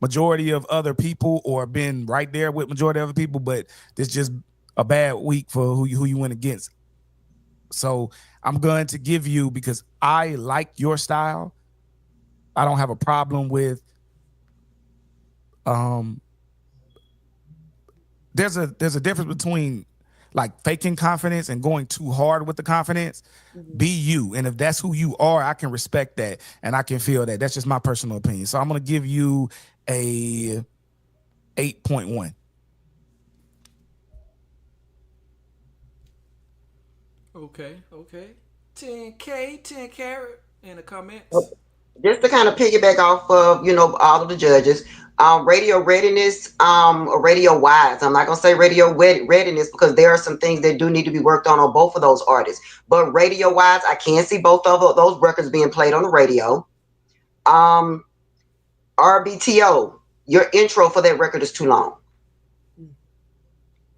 majority of other people or been right there with majority of other people, but this just a bad week for who you went against. So I'm going to give you, because I like your style, I don't have a problem with there's a difference between like faking confidence and going too hard with the confidence. Be you. And if that's who you are, I can respect that and I can feel that. That's just my personal opinion. So I'm going to give you a 8.1. Okay. 10K, 10 carat in the comments. Just to kind of piggyback off of, all of the judges, radio readiness, or radio wise. I'm not going to say radio readiness because there are some things that do need to be worked on both of those artists. But radio wise, I can see both of those records being played on the radio. RBTO, your intro for that record is too long.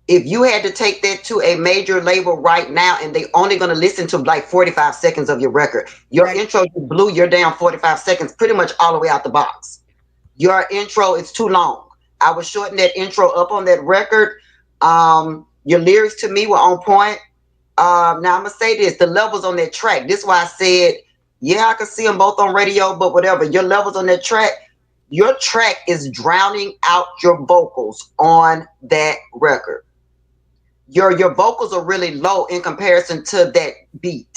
If you had to take that to a major label right now and they only going to listen to like 45 seconds of your record, your intro blew your damn 45 seconds pretty much all the way out the box. Your intro is too long. I would shorten that intro up on that record. Your lyrics to me were on point. Now I'm going to say this, the levels on that track. This is why I said, yeah, I can see them both on radio, but whatever. Your levels on that track, your track is drowning out your vocals on that record. Your vocals are really low in comparison to that beat.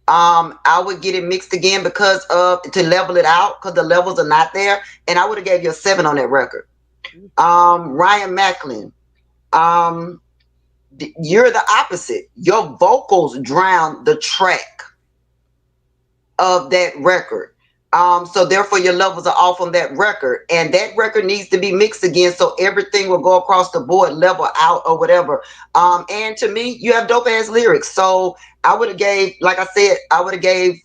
I would get it mixed again because to level it out, because the levels are not there, and I would have gave you a 7 on that record. Ryan Macklin, You're the opposite. Your vocals drown the track of that record. So therefore your levels are off on that record, and that record needs to be mixed again so everything will go across the board, level out or whatever. And to me, you have dope ass lyrics. So I would have gave, like I said, I would have gave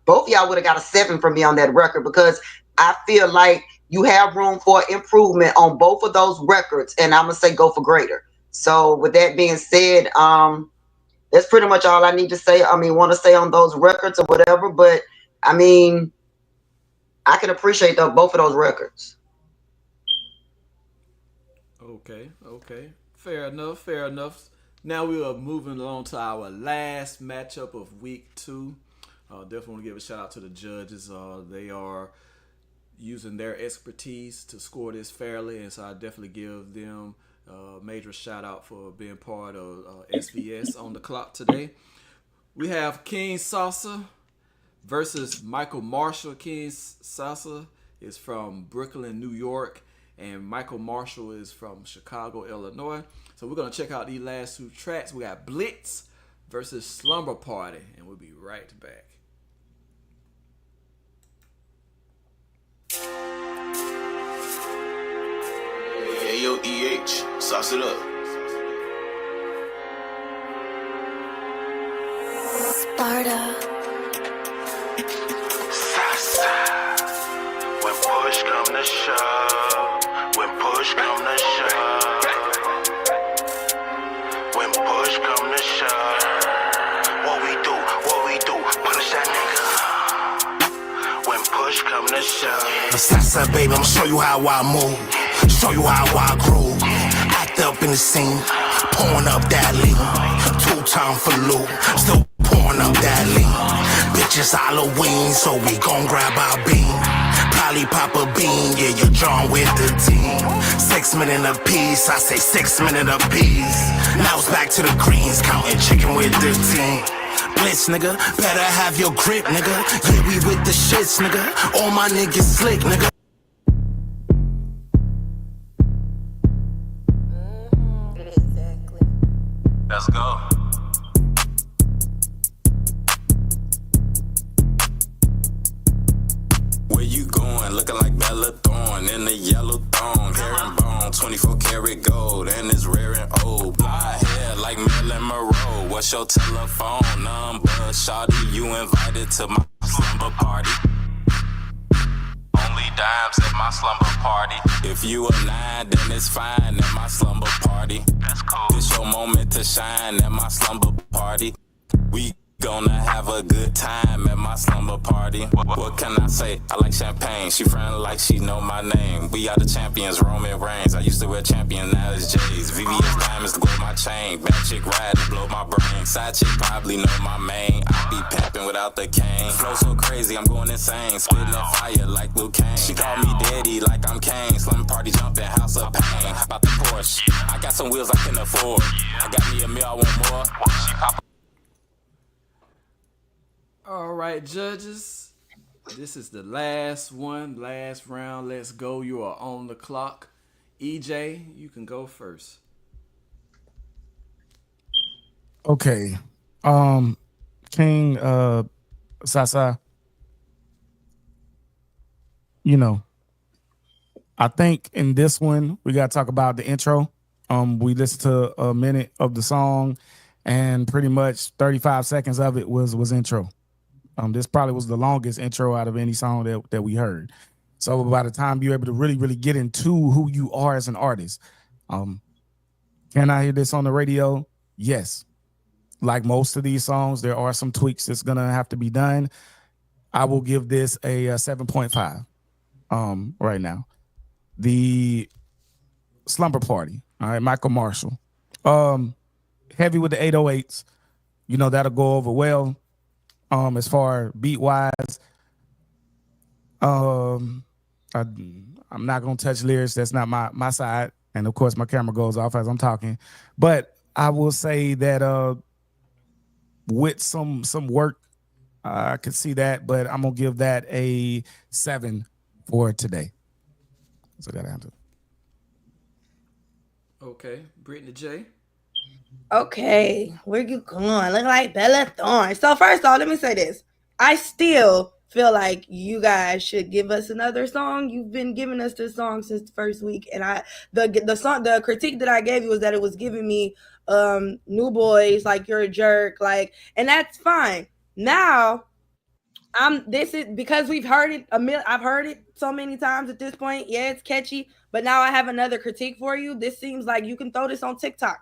both of y'all would have got a 7 from me on that record, because I feel like you have room for improvement on both of those records, and I'm gonna say go for greater. So with that being said, that's pretty much all I need to say. I mean, want to say on those records or whatever, but I mean, I can appreciate both of those records. Okay. Fair enough. Now we are moving on to our last matchup of week 2. Definitely want to give a shout out to the judges. They are using their expertise to score this fairly, and so I definitely give them a major shout out for being part of SvS on the clock today. We have King Salsa versus Michael Marshall. King Salsa is from Brooklyn, New York, and Michael Marshall is from Chicago, Illinois. So we're going to check out these last 2 tracks. We got Blitz versus Slumber Party, and we'll be right back. Hey yo, EH, sauce it up. Sparta. When push come to shove, when push come to shove, when push come to shove, what we do, punish that nigga. When push come to shove. Sasa, baby, I'ma show you how I move, show you how I groove. Act up in the scene, pouring up that lean. 2-time for Lou, still pouring up that lean. Bitches Halloween, so we gon' grab our bean. Probably pop a bean, yeah, you're drawn with the team. 6 minutes apiece, I say 6 minutes apiece. Now it's back to the greens, counting chicken with the team. Blitz, nigga, better have your grip, nigga. Yeah, we with the shits, nigga. All my niggas slick, nigga. Let's go. Where you going? Looking like Bella Thorne in the yellow thong. Hair and bone, 24 karat gold, and it's rare and old. Blonde hair like Marilyn Monroe. What's your telephone number? Shawty, you invited to my slumber party. Only dimes at my slumber party. If you a 9, then it's fine at my slumber party. That's cool. This your moment to shine at my slumber party. We gonna have a good time at my slumber party. What can I say? I like champagne. She friendly like she know my name. We are the champions, Roman Reigns. I used to wear champion, now it's J's. VVS diamonds to glow my chain. Bad chick ride to blow my brain. Side chick probably know my main. I be papping without the cane. Flow so crazy, I'm going insane. Spitting that fire like Luke Kane. She call me daddy like I'm Kane. Slumber party jumping, house of pain. How about the Porsche? I got some wheels I can afford. I got me a meal, I want more. She pop. All right, judges. This is the last round. Let's go. You are on the clock. EJ, you can go first. Okay. King Sasa. You know, I think in this one we gotta talk about the intro. We listened to a minute of the song, and pretty much 35 seconds of it was intro. This probably was the longest intro out of any song that we heard. So by the time you're able to really get into who you are as an artist, can I hear this on the radio? Yes. Like most of these songs, there are some tweaks that's gonna have to be done. I will give this a 7.5 right now. The Slumber Party, all right, Michael Marshall. Heavy with the 808s. You know, that'll go over well. As far beat wise, I'm not gonna touch lyrics. That's not my side. And of course, my camera goes off as I'm talking. But I will say that with some work, I could see that. But I'm gonna give that a 7 for today. So that answer. Okay, Brittany Jay. Okay, where you going? Look like Bella Thorne. So first off, let me say this. I still feel like you guys should give us another song. You've been giving us this song since the first week, and the critique that I gave you was that it was giving me New Boys, like you're a jerk, like, and that's fine. Now this is because we've heard it I've heard it so many times at this point. Yeah, it's catchy, but now I have another critique for you. This seems like you can throw this on TikTok.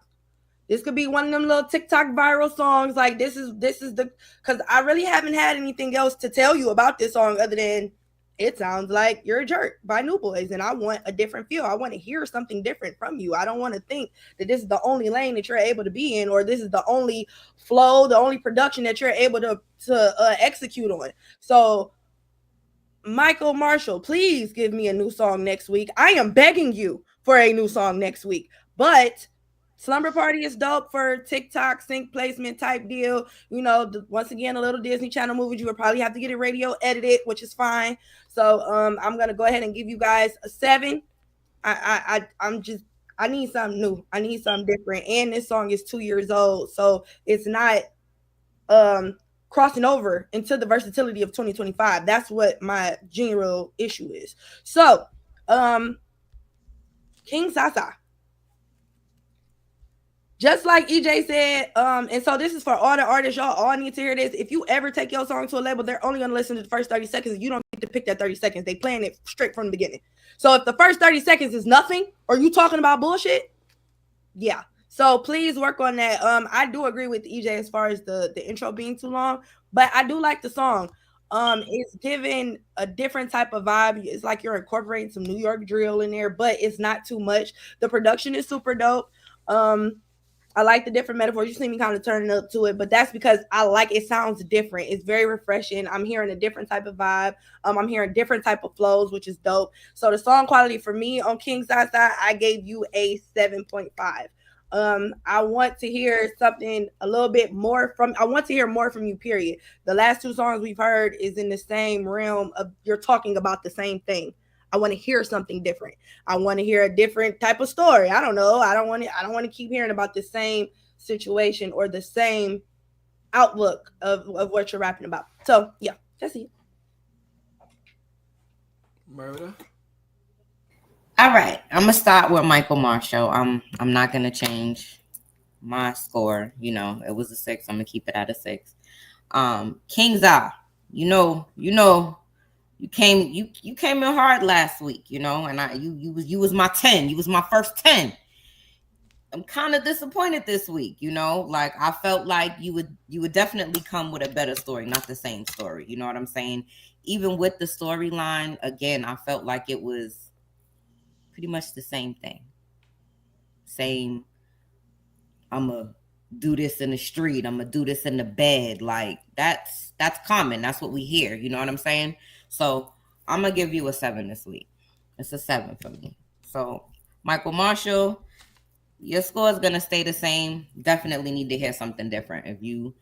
This could be one of them little TikTok viral songs. Like this is the because I really haven't had anything else to tell you about this song other than it sounds like You're a Jerk by New Boys, and I want a different feel. I want to hear something different from you. I don't want to think that this is the only lane that you're able to be in, or this is the only flow, the only production that you're able to execute on. So Michael Marshall, please give me a new song next week. I am begging you for a new song next week. But Slumber Party is dope for TikTok sync placement type deal. You know, once again, a little Disney Channel movie. You would probably have to get it radio edited, which is fine. So I'm gonna go ahead and give you guys a 7. I need something new. I need something different. And this song is 2 years old, so it's not crossing over into the versatility of 2025. That's what my general issue is. So King Sasa. Just like EJ said, and so this is for all the artists, y'all all need to hear this. If you ever take your song to a label, they're only gonna listen to the first 30 seconds. You don't get to pick that 30 seconds. They plan it straight from the beginning. So if the first 30 seconds is nothing, or you talking about bullshit, yeah. So please work on that. I do agree with EJ as far as the intro being too long, but I do like the song. It's giving a different type of vibe. It's like you're incorporating some New York drill in there, but it's not too much. The production is super dope. I like the different metaphors. You see me kind of turning up to it, but that's because I like it. Sounds different. It's very refreshing. I'm hearing a different type of vibe. I'm hearing different type of flows, which is dope. So the song quality for me on King's Side, I gave you a 7.5. I want to hear something a little bit more from. I want to hear more from you. Period. The last 2 songs we've heard is in the same realm of you're talking about the same thing. I want to hear something different. I want to hear a different type of story. I don't know. I don't want to keep hearing about the same situation or the same outlook of what you're rapping about. So yeah, that's it. Murda. All right, I'm gonna start with Michael Marshall. I'm not gonna change my score. You know, it was a 6. I'm gonna keep it at a 6. King's Eye. You know. You came in hard last week, you know, and you was my 10. You was my first 10. I'm kind of disappointed this week, you know. Like I felt like you would definitely come with a better story, not the same story. You know what I'm saying? Even with the storyline, again, I felt like it was pretty much the same thing. Same. I'ma do this in the street. I'ma do this in the bed. Like that's common. That's what we hear. You know what I'm saying? So I'm gonna give you a 7 this week. It's a 7 for me. So Michael Marshall, your score is gonna stay the same. Definitely need to hear something different. If you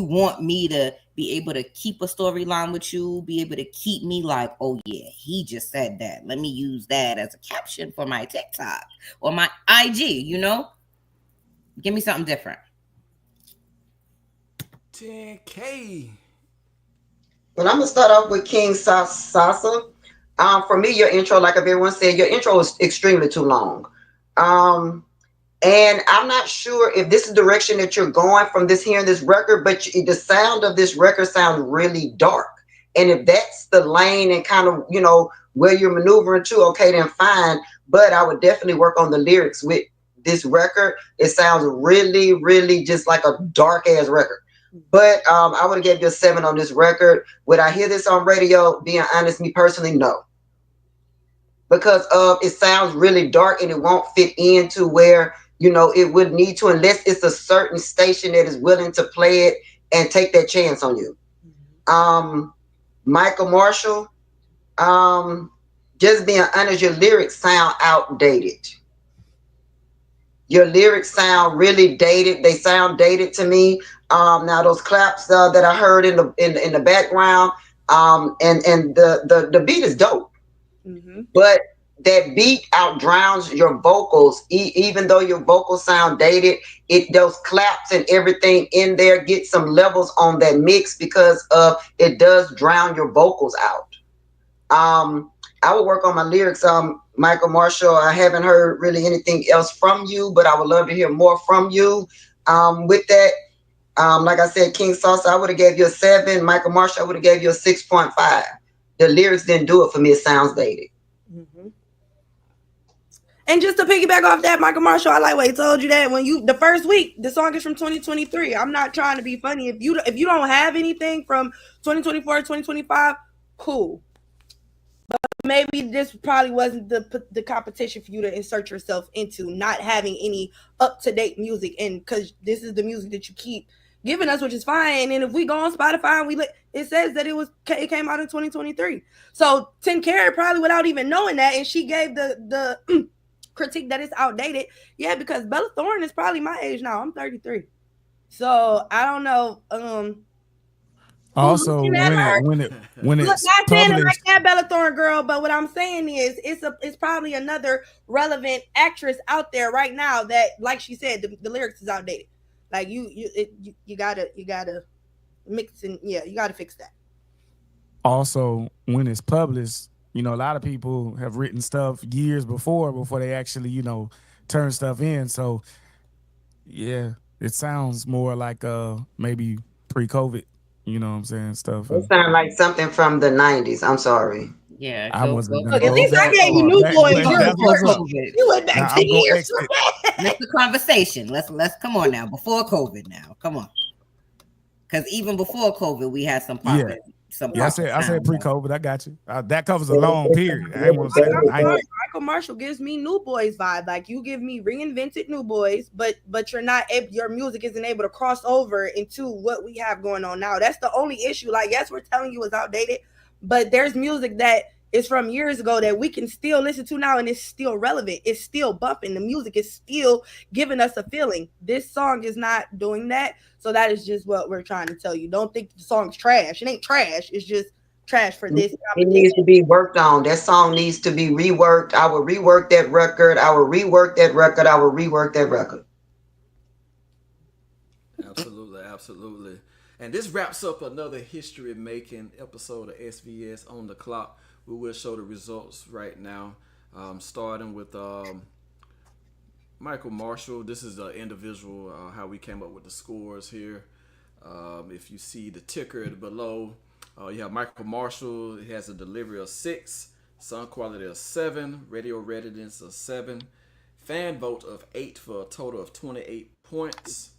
want me to be able to keep a storyline with you, be able to keep me like, oh yeah, he just said that. Let me use that as a caption for my TikTok or my IG. You know, give me something different. 10K. Well, I'm gonna start off with King Sasa. For me, your intro, like everyone said, your intro is extremely too long. And I'm not sure if this is the direction that you're going from hearing this record, but the sound of this record sounds really dark. And if that's the lane and kind of, you know, where you're maneuvering to, okay, then fine. But I would definitely work on the lyrics with this record. It sounds really, really just like a dark ass record. But I would have gave you a 7 on this record. Would I hear this on radio? Being honest, me personally, no. Because it sounds really dark and it won't fit into where, you know, it would need to, unless it's a certain station that is willing to play it and take that chance on you. Michael Marshall, just being honest, your lyrics sound outdated. Your lyrics sound really dated. They sound dated to me. Now those claps that I heard in the background, and the beat is dope. Mm-hmm. But that beat out drowns your vocals. Even though your vocals sound dated, those claps and everything in there get some levels on that mix because of it does drown your vocals out. I will work on my lyrics. Michael Marshall, I haven't heard really anything else from you, but I would love to hear more from you. With that, like I said, King Salsa, I would have gave you a 7. Michael Marshall, I would have gave you a 6.5. The lyrics didn't do it for me. It sounds dated. Mm-hmm. And just to piggyback off that, Michael Marshall, I like what he told you that when the first week, the song is from 2023. I'm not trying to be funny. If you don't have anything from 2024, 2025, cool. But maybe this probably wasn't the competition for you to insert yourself into, not having any up-to-date music, and because this is the music that you keep giving us, which is fine. And if we go on Spotify and it says that it came out in 2023. So 10 Carat probably without even knowing that, and she gave the critique that it's outdated. Yeah, because Bella Thorne is probably my age now. I'm 33. So I don't know. Also, when it's not saying it like published, that, Bella Thorne girl, but what I'm saying is it's probably another relevant actress out there right now that, like she said, the lyrics is outdated. Like you gotta mix and you gotta fix that. also when it's published, you know, a lot of people have written stuff years before they actually, you know, turn stuff in. So yeah, it sounds more like maybe pre-COVID, you know what I'm saying, stuff. It sounds like something from the 90s. I'm sorry. Yeah, I wasn't gonna Look, go at least I that gave you far. New Boys. You went back Now, 10 I'm gonna years. exit. That's the conversation. Let's come on now. Before COVID now. Come on. Because even before COVID, we had some pop. Yeah. I said pre-COVID. I got you. That covers a long period. I ain't want to say the 90s. Michael Marshall gives me New Boys vibe. Like you give me reinvented New Boys, but your music isn't able to cross over into what we have going on now. That's the only issue. Like, yes, we're telling you it's outdated, but there's music that is from years ago that we can still listen to now, and it's still relevant. It's still bumping. The music is still giving us a feeling. This song is not doing that. So that is just what we're trying to tell you. Don't think the song's trash. It ain't trash. It's just trash for this. It needs to be worked on. That song needs to be reworked. I will rework that record. I will rework that record. I will rework that record. Absolutely. And this wraps up another history-making episode of SvS on the Clock. We will show the results right now, starting with Michael Marshall. This is the individual, how we came up with the scores here. If you see the ticker below, you have Michael Marshall. He has a delivery of 6, sound quality of 7, radio readiness of 7, fan vote of 8 for a total of 28 points.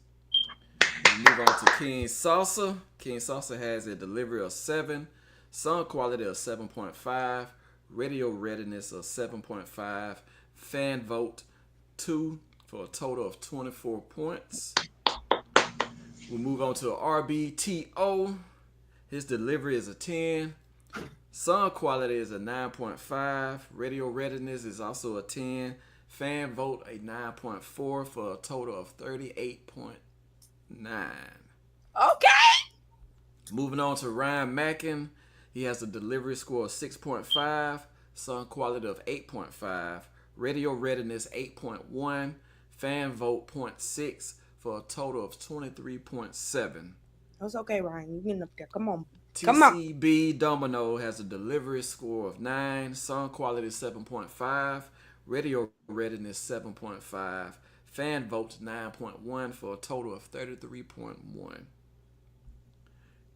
We move on to King Salsa. King Salsa has a delivery of 7, sound quality of 7.5, radio readiness of 7.5, fan vote 2 for a total of 24 points. We'll move on to RBTO. His delivery is a 10. Sound quality is a 9.5. Radio readiness is also a 10. Fan vote a 9.4 for a total of 38.9. Okay. Moving on to Ryan Mackin. He has a delivery score of 6.5. Sound quality of 8.5. Radio readiness 8.1, fan vote 0.6 for a total of 23.7. That's okay, Ryan. You getting up there? Come on. TCB Domino has a delivery score of 9, sound quality 7.5, radio readiness 7.5, fan vote 9.1 for a total of 33.1.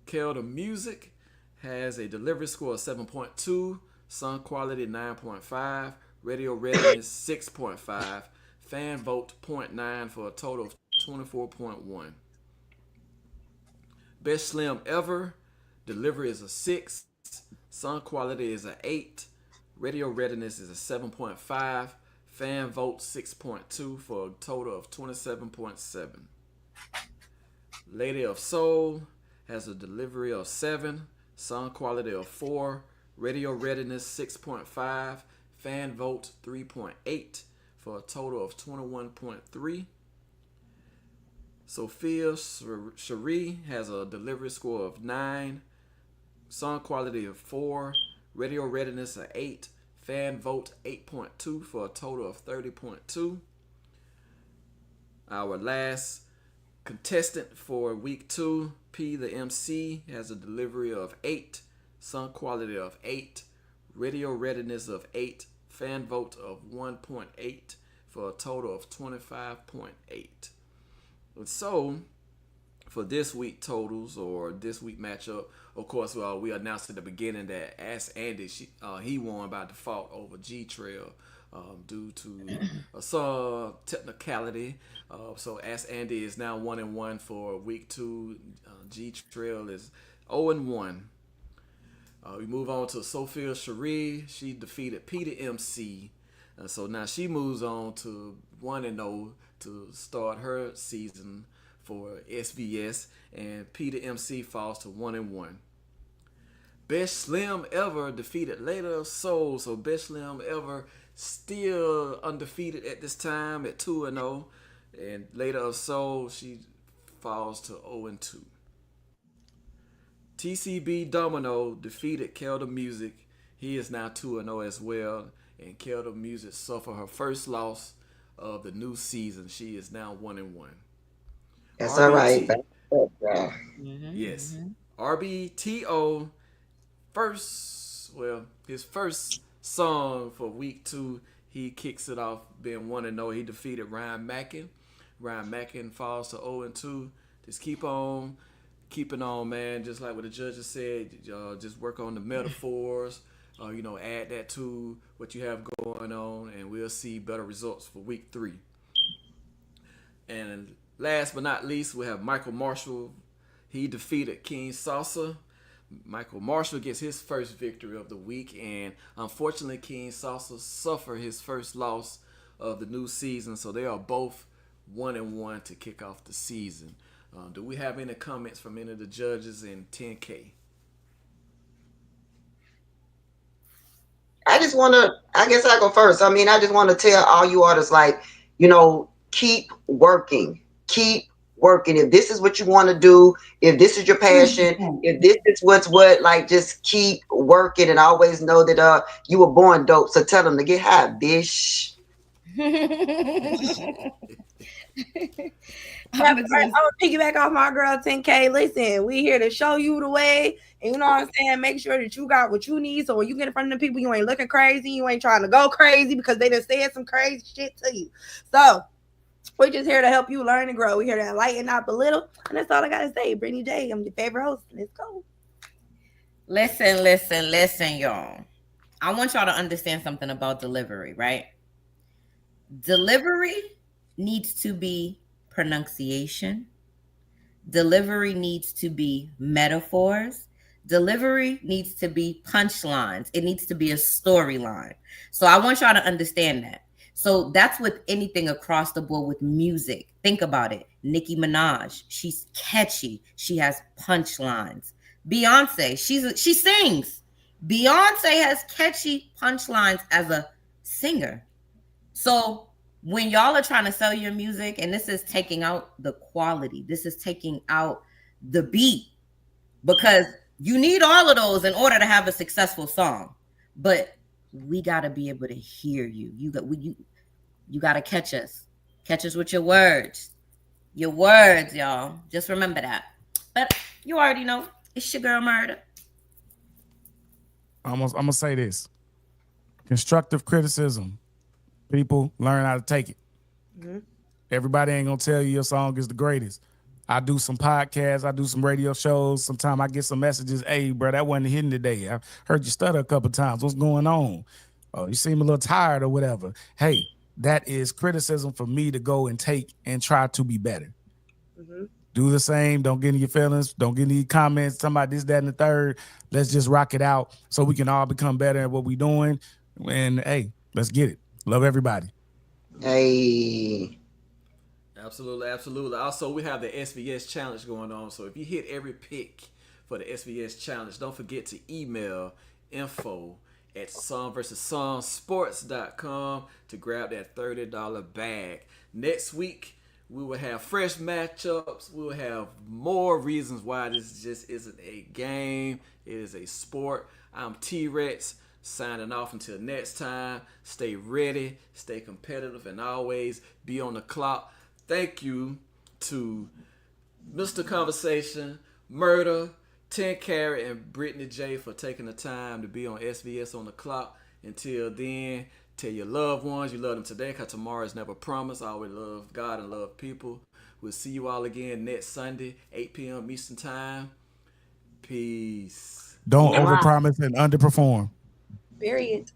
Kelda Music has a delivery score of 7.2, sound quality 9.5, radio readiness 6.5, fan vote 0.9 for a total of 24.1. Best Slim Ever, delivery is a 6, sound quality is a 8, radio readiness is a 7.5, fan vote 6.2 for a total of 27.7. Lady of Soul has a delivery of 7, sound quality of 4, radio readiness 6.5, fan vote 3.8 for a total of 21.3. Sophia Cherie has a delivery score of 9, sound quality of 4, radio readiness of 8, Fan vote 8.2 for a total of 30.2. Our last contestant for week 2, P the MC, has a delivery of 8, song quality of 8, radio readiness of 8, fan vote of 1.8 for a total of 25.8. And so, for this week totals or this week matchup, of course, we announced at the beginning that Ask Andy, he won by default over G Trail due to some technicality. So Ask Andy is now 1-1 for week 2. G Trail is 0-1. We move on to Sophia Cherie. She defeated Peter MC. So now she moves on to 1-0 to start her season for SvS, and Peter MC falls to 1-1. Best Slim Ever defeated Later of Soul. So Best Slim Ever still undefeated at this time at 2-0, and Later of Soul, she falls to 0-2. TCB Domino defeated Kelda Music. He is now 2-0 as well, and Kelda Music suffered her first loss of the new season. She is now 1-1. That's RBT, all right. Yes. RBTO his first song for week 2, he kicks it off being 1-0. He defeated Ryan Mackin. Ryan Mackin falls to 0-2. Just keeping on, man. Just like what the judges said, just work on the metaphors. Add that to what you have going on, and we'll see better results for week 3. And last but not least, we have Michael Marshall. He defeated King Salsa. Michael Marshall gets his first victory of the week, and unfortunately, King Salsa suffered his first loss of the new season. So they are both 1-1 to kick off the season. Do we have any comments from any of the judges in 10K? I guess I go first. I just want to tell all you artists, keep working. Keep working. If this is what you want to do, if this is your passion, if this is what's just keep working, and always know that you were born dope. So tell them to get high, bitch. I'm gonna piggyback off my girl 10K. Listen, we here to show you the way, and you know what I'm saying. Make sure that you got what you need, so when you get in front of the people, you ain't looking crazy, you ain't trying to go crazy because they done said some crazy shit to you. So we're just here to help you learn and grow. We're here to enlighten, not belittle, and that's all I gotta say. Brittany Jay, I'm your favorite host. Let's go. Listen, y'all. I want y'all to understand something about delivery, right? Delivery needs to be pronunciation. Delivery needs to be metaphors. Delivery needs to be punchlines. It needs to be a storyline. So I want y'all to understand that. So that's with anything across the board with music. Think about it. Nicki Minaj, she's catchy. She has punchlines. Beyonce, she sings. Beyonce has catchy punchlines as a singer. So when y'all are trying to sell your music, and this is taking out the quality, this is taking out the beat, because you need all of those in order to have a successful song. But we got to be able to hear you. You got to catch us with your words, y'all. Just remember that. But you already know it's your girl Murda. I'm gonna say this: constructive criticism. People learn how to take it. Mm-hmm. Everybody ain't gonna tell you your song is the greatest. I do some podcasts, I do some radio shows. Sometimes I get some messages, hey, bro, that wasn't hitting today. I heard you stutter a couple times. What's going on? Oh, you seem a little tired or whatever. Hey, that is criticism for me to go and take and try to be better. Mm-hmm. Do the same. Don't get in your feelings. Don't get any comments talking about this, that, and the third. Let's just rock it out so we can all become better at what we're doing. And, hey, let's get it. Love everybody. Hey. Absolutely. Also, we have the SvS challenge going on. So if you hit every pick for the SvS challenge, don't forget to email info@songversussongsports.com to grab that $30 bag. Next week, we will have fresh matchups. We will have more reasons why this just isn't a game. It is a sport. I'm Tee Recx, signing off until next time. Stay ready, stay competitive, and always be on the clock. Thank you to Mr. Conversation, Murda, 10 Carat, and Brittany Jay for taking the time to be on SvS on the clock. Until then, tell your loved ones you love them today, because tomorrow is never promised. I always love God and love people. We'll see you all again next Sunday, 8 p.m. Eastern Time. Peace. Don't overpromise and underperform. Period.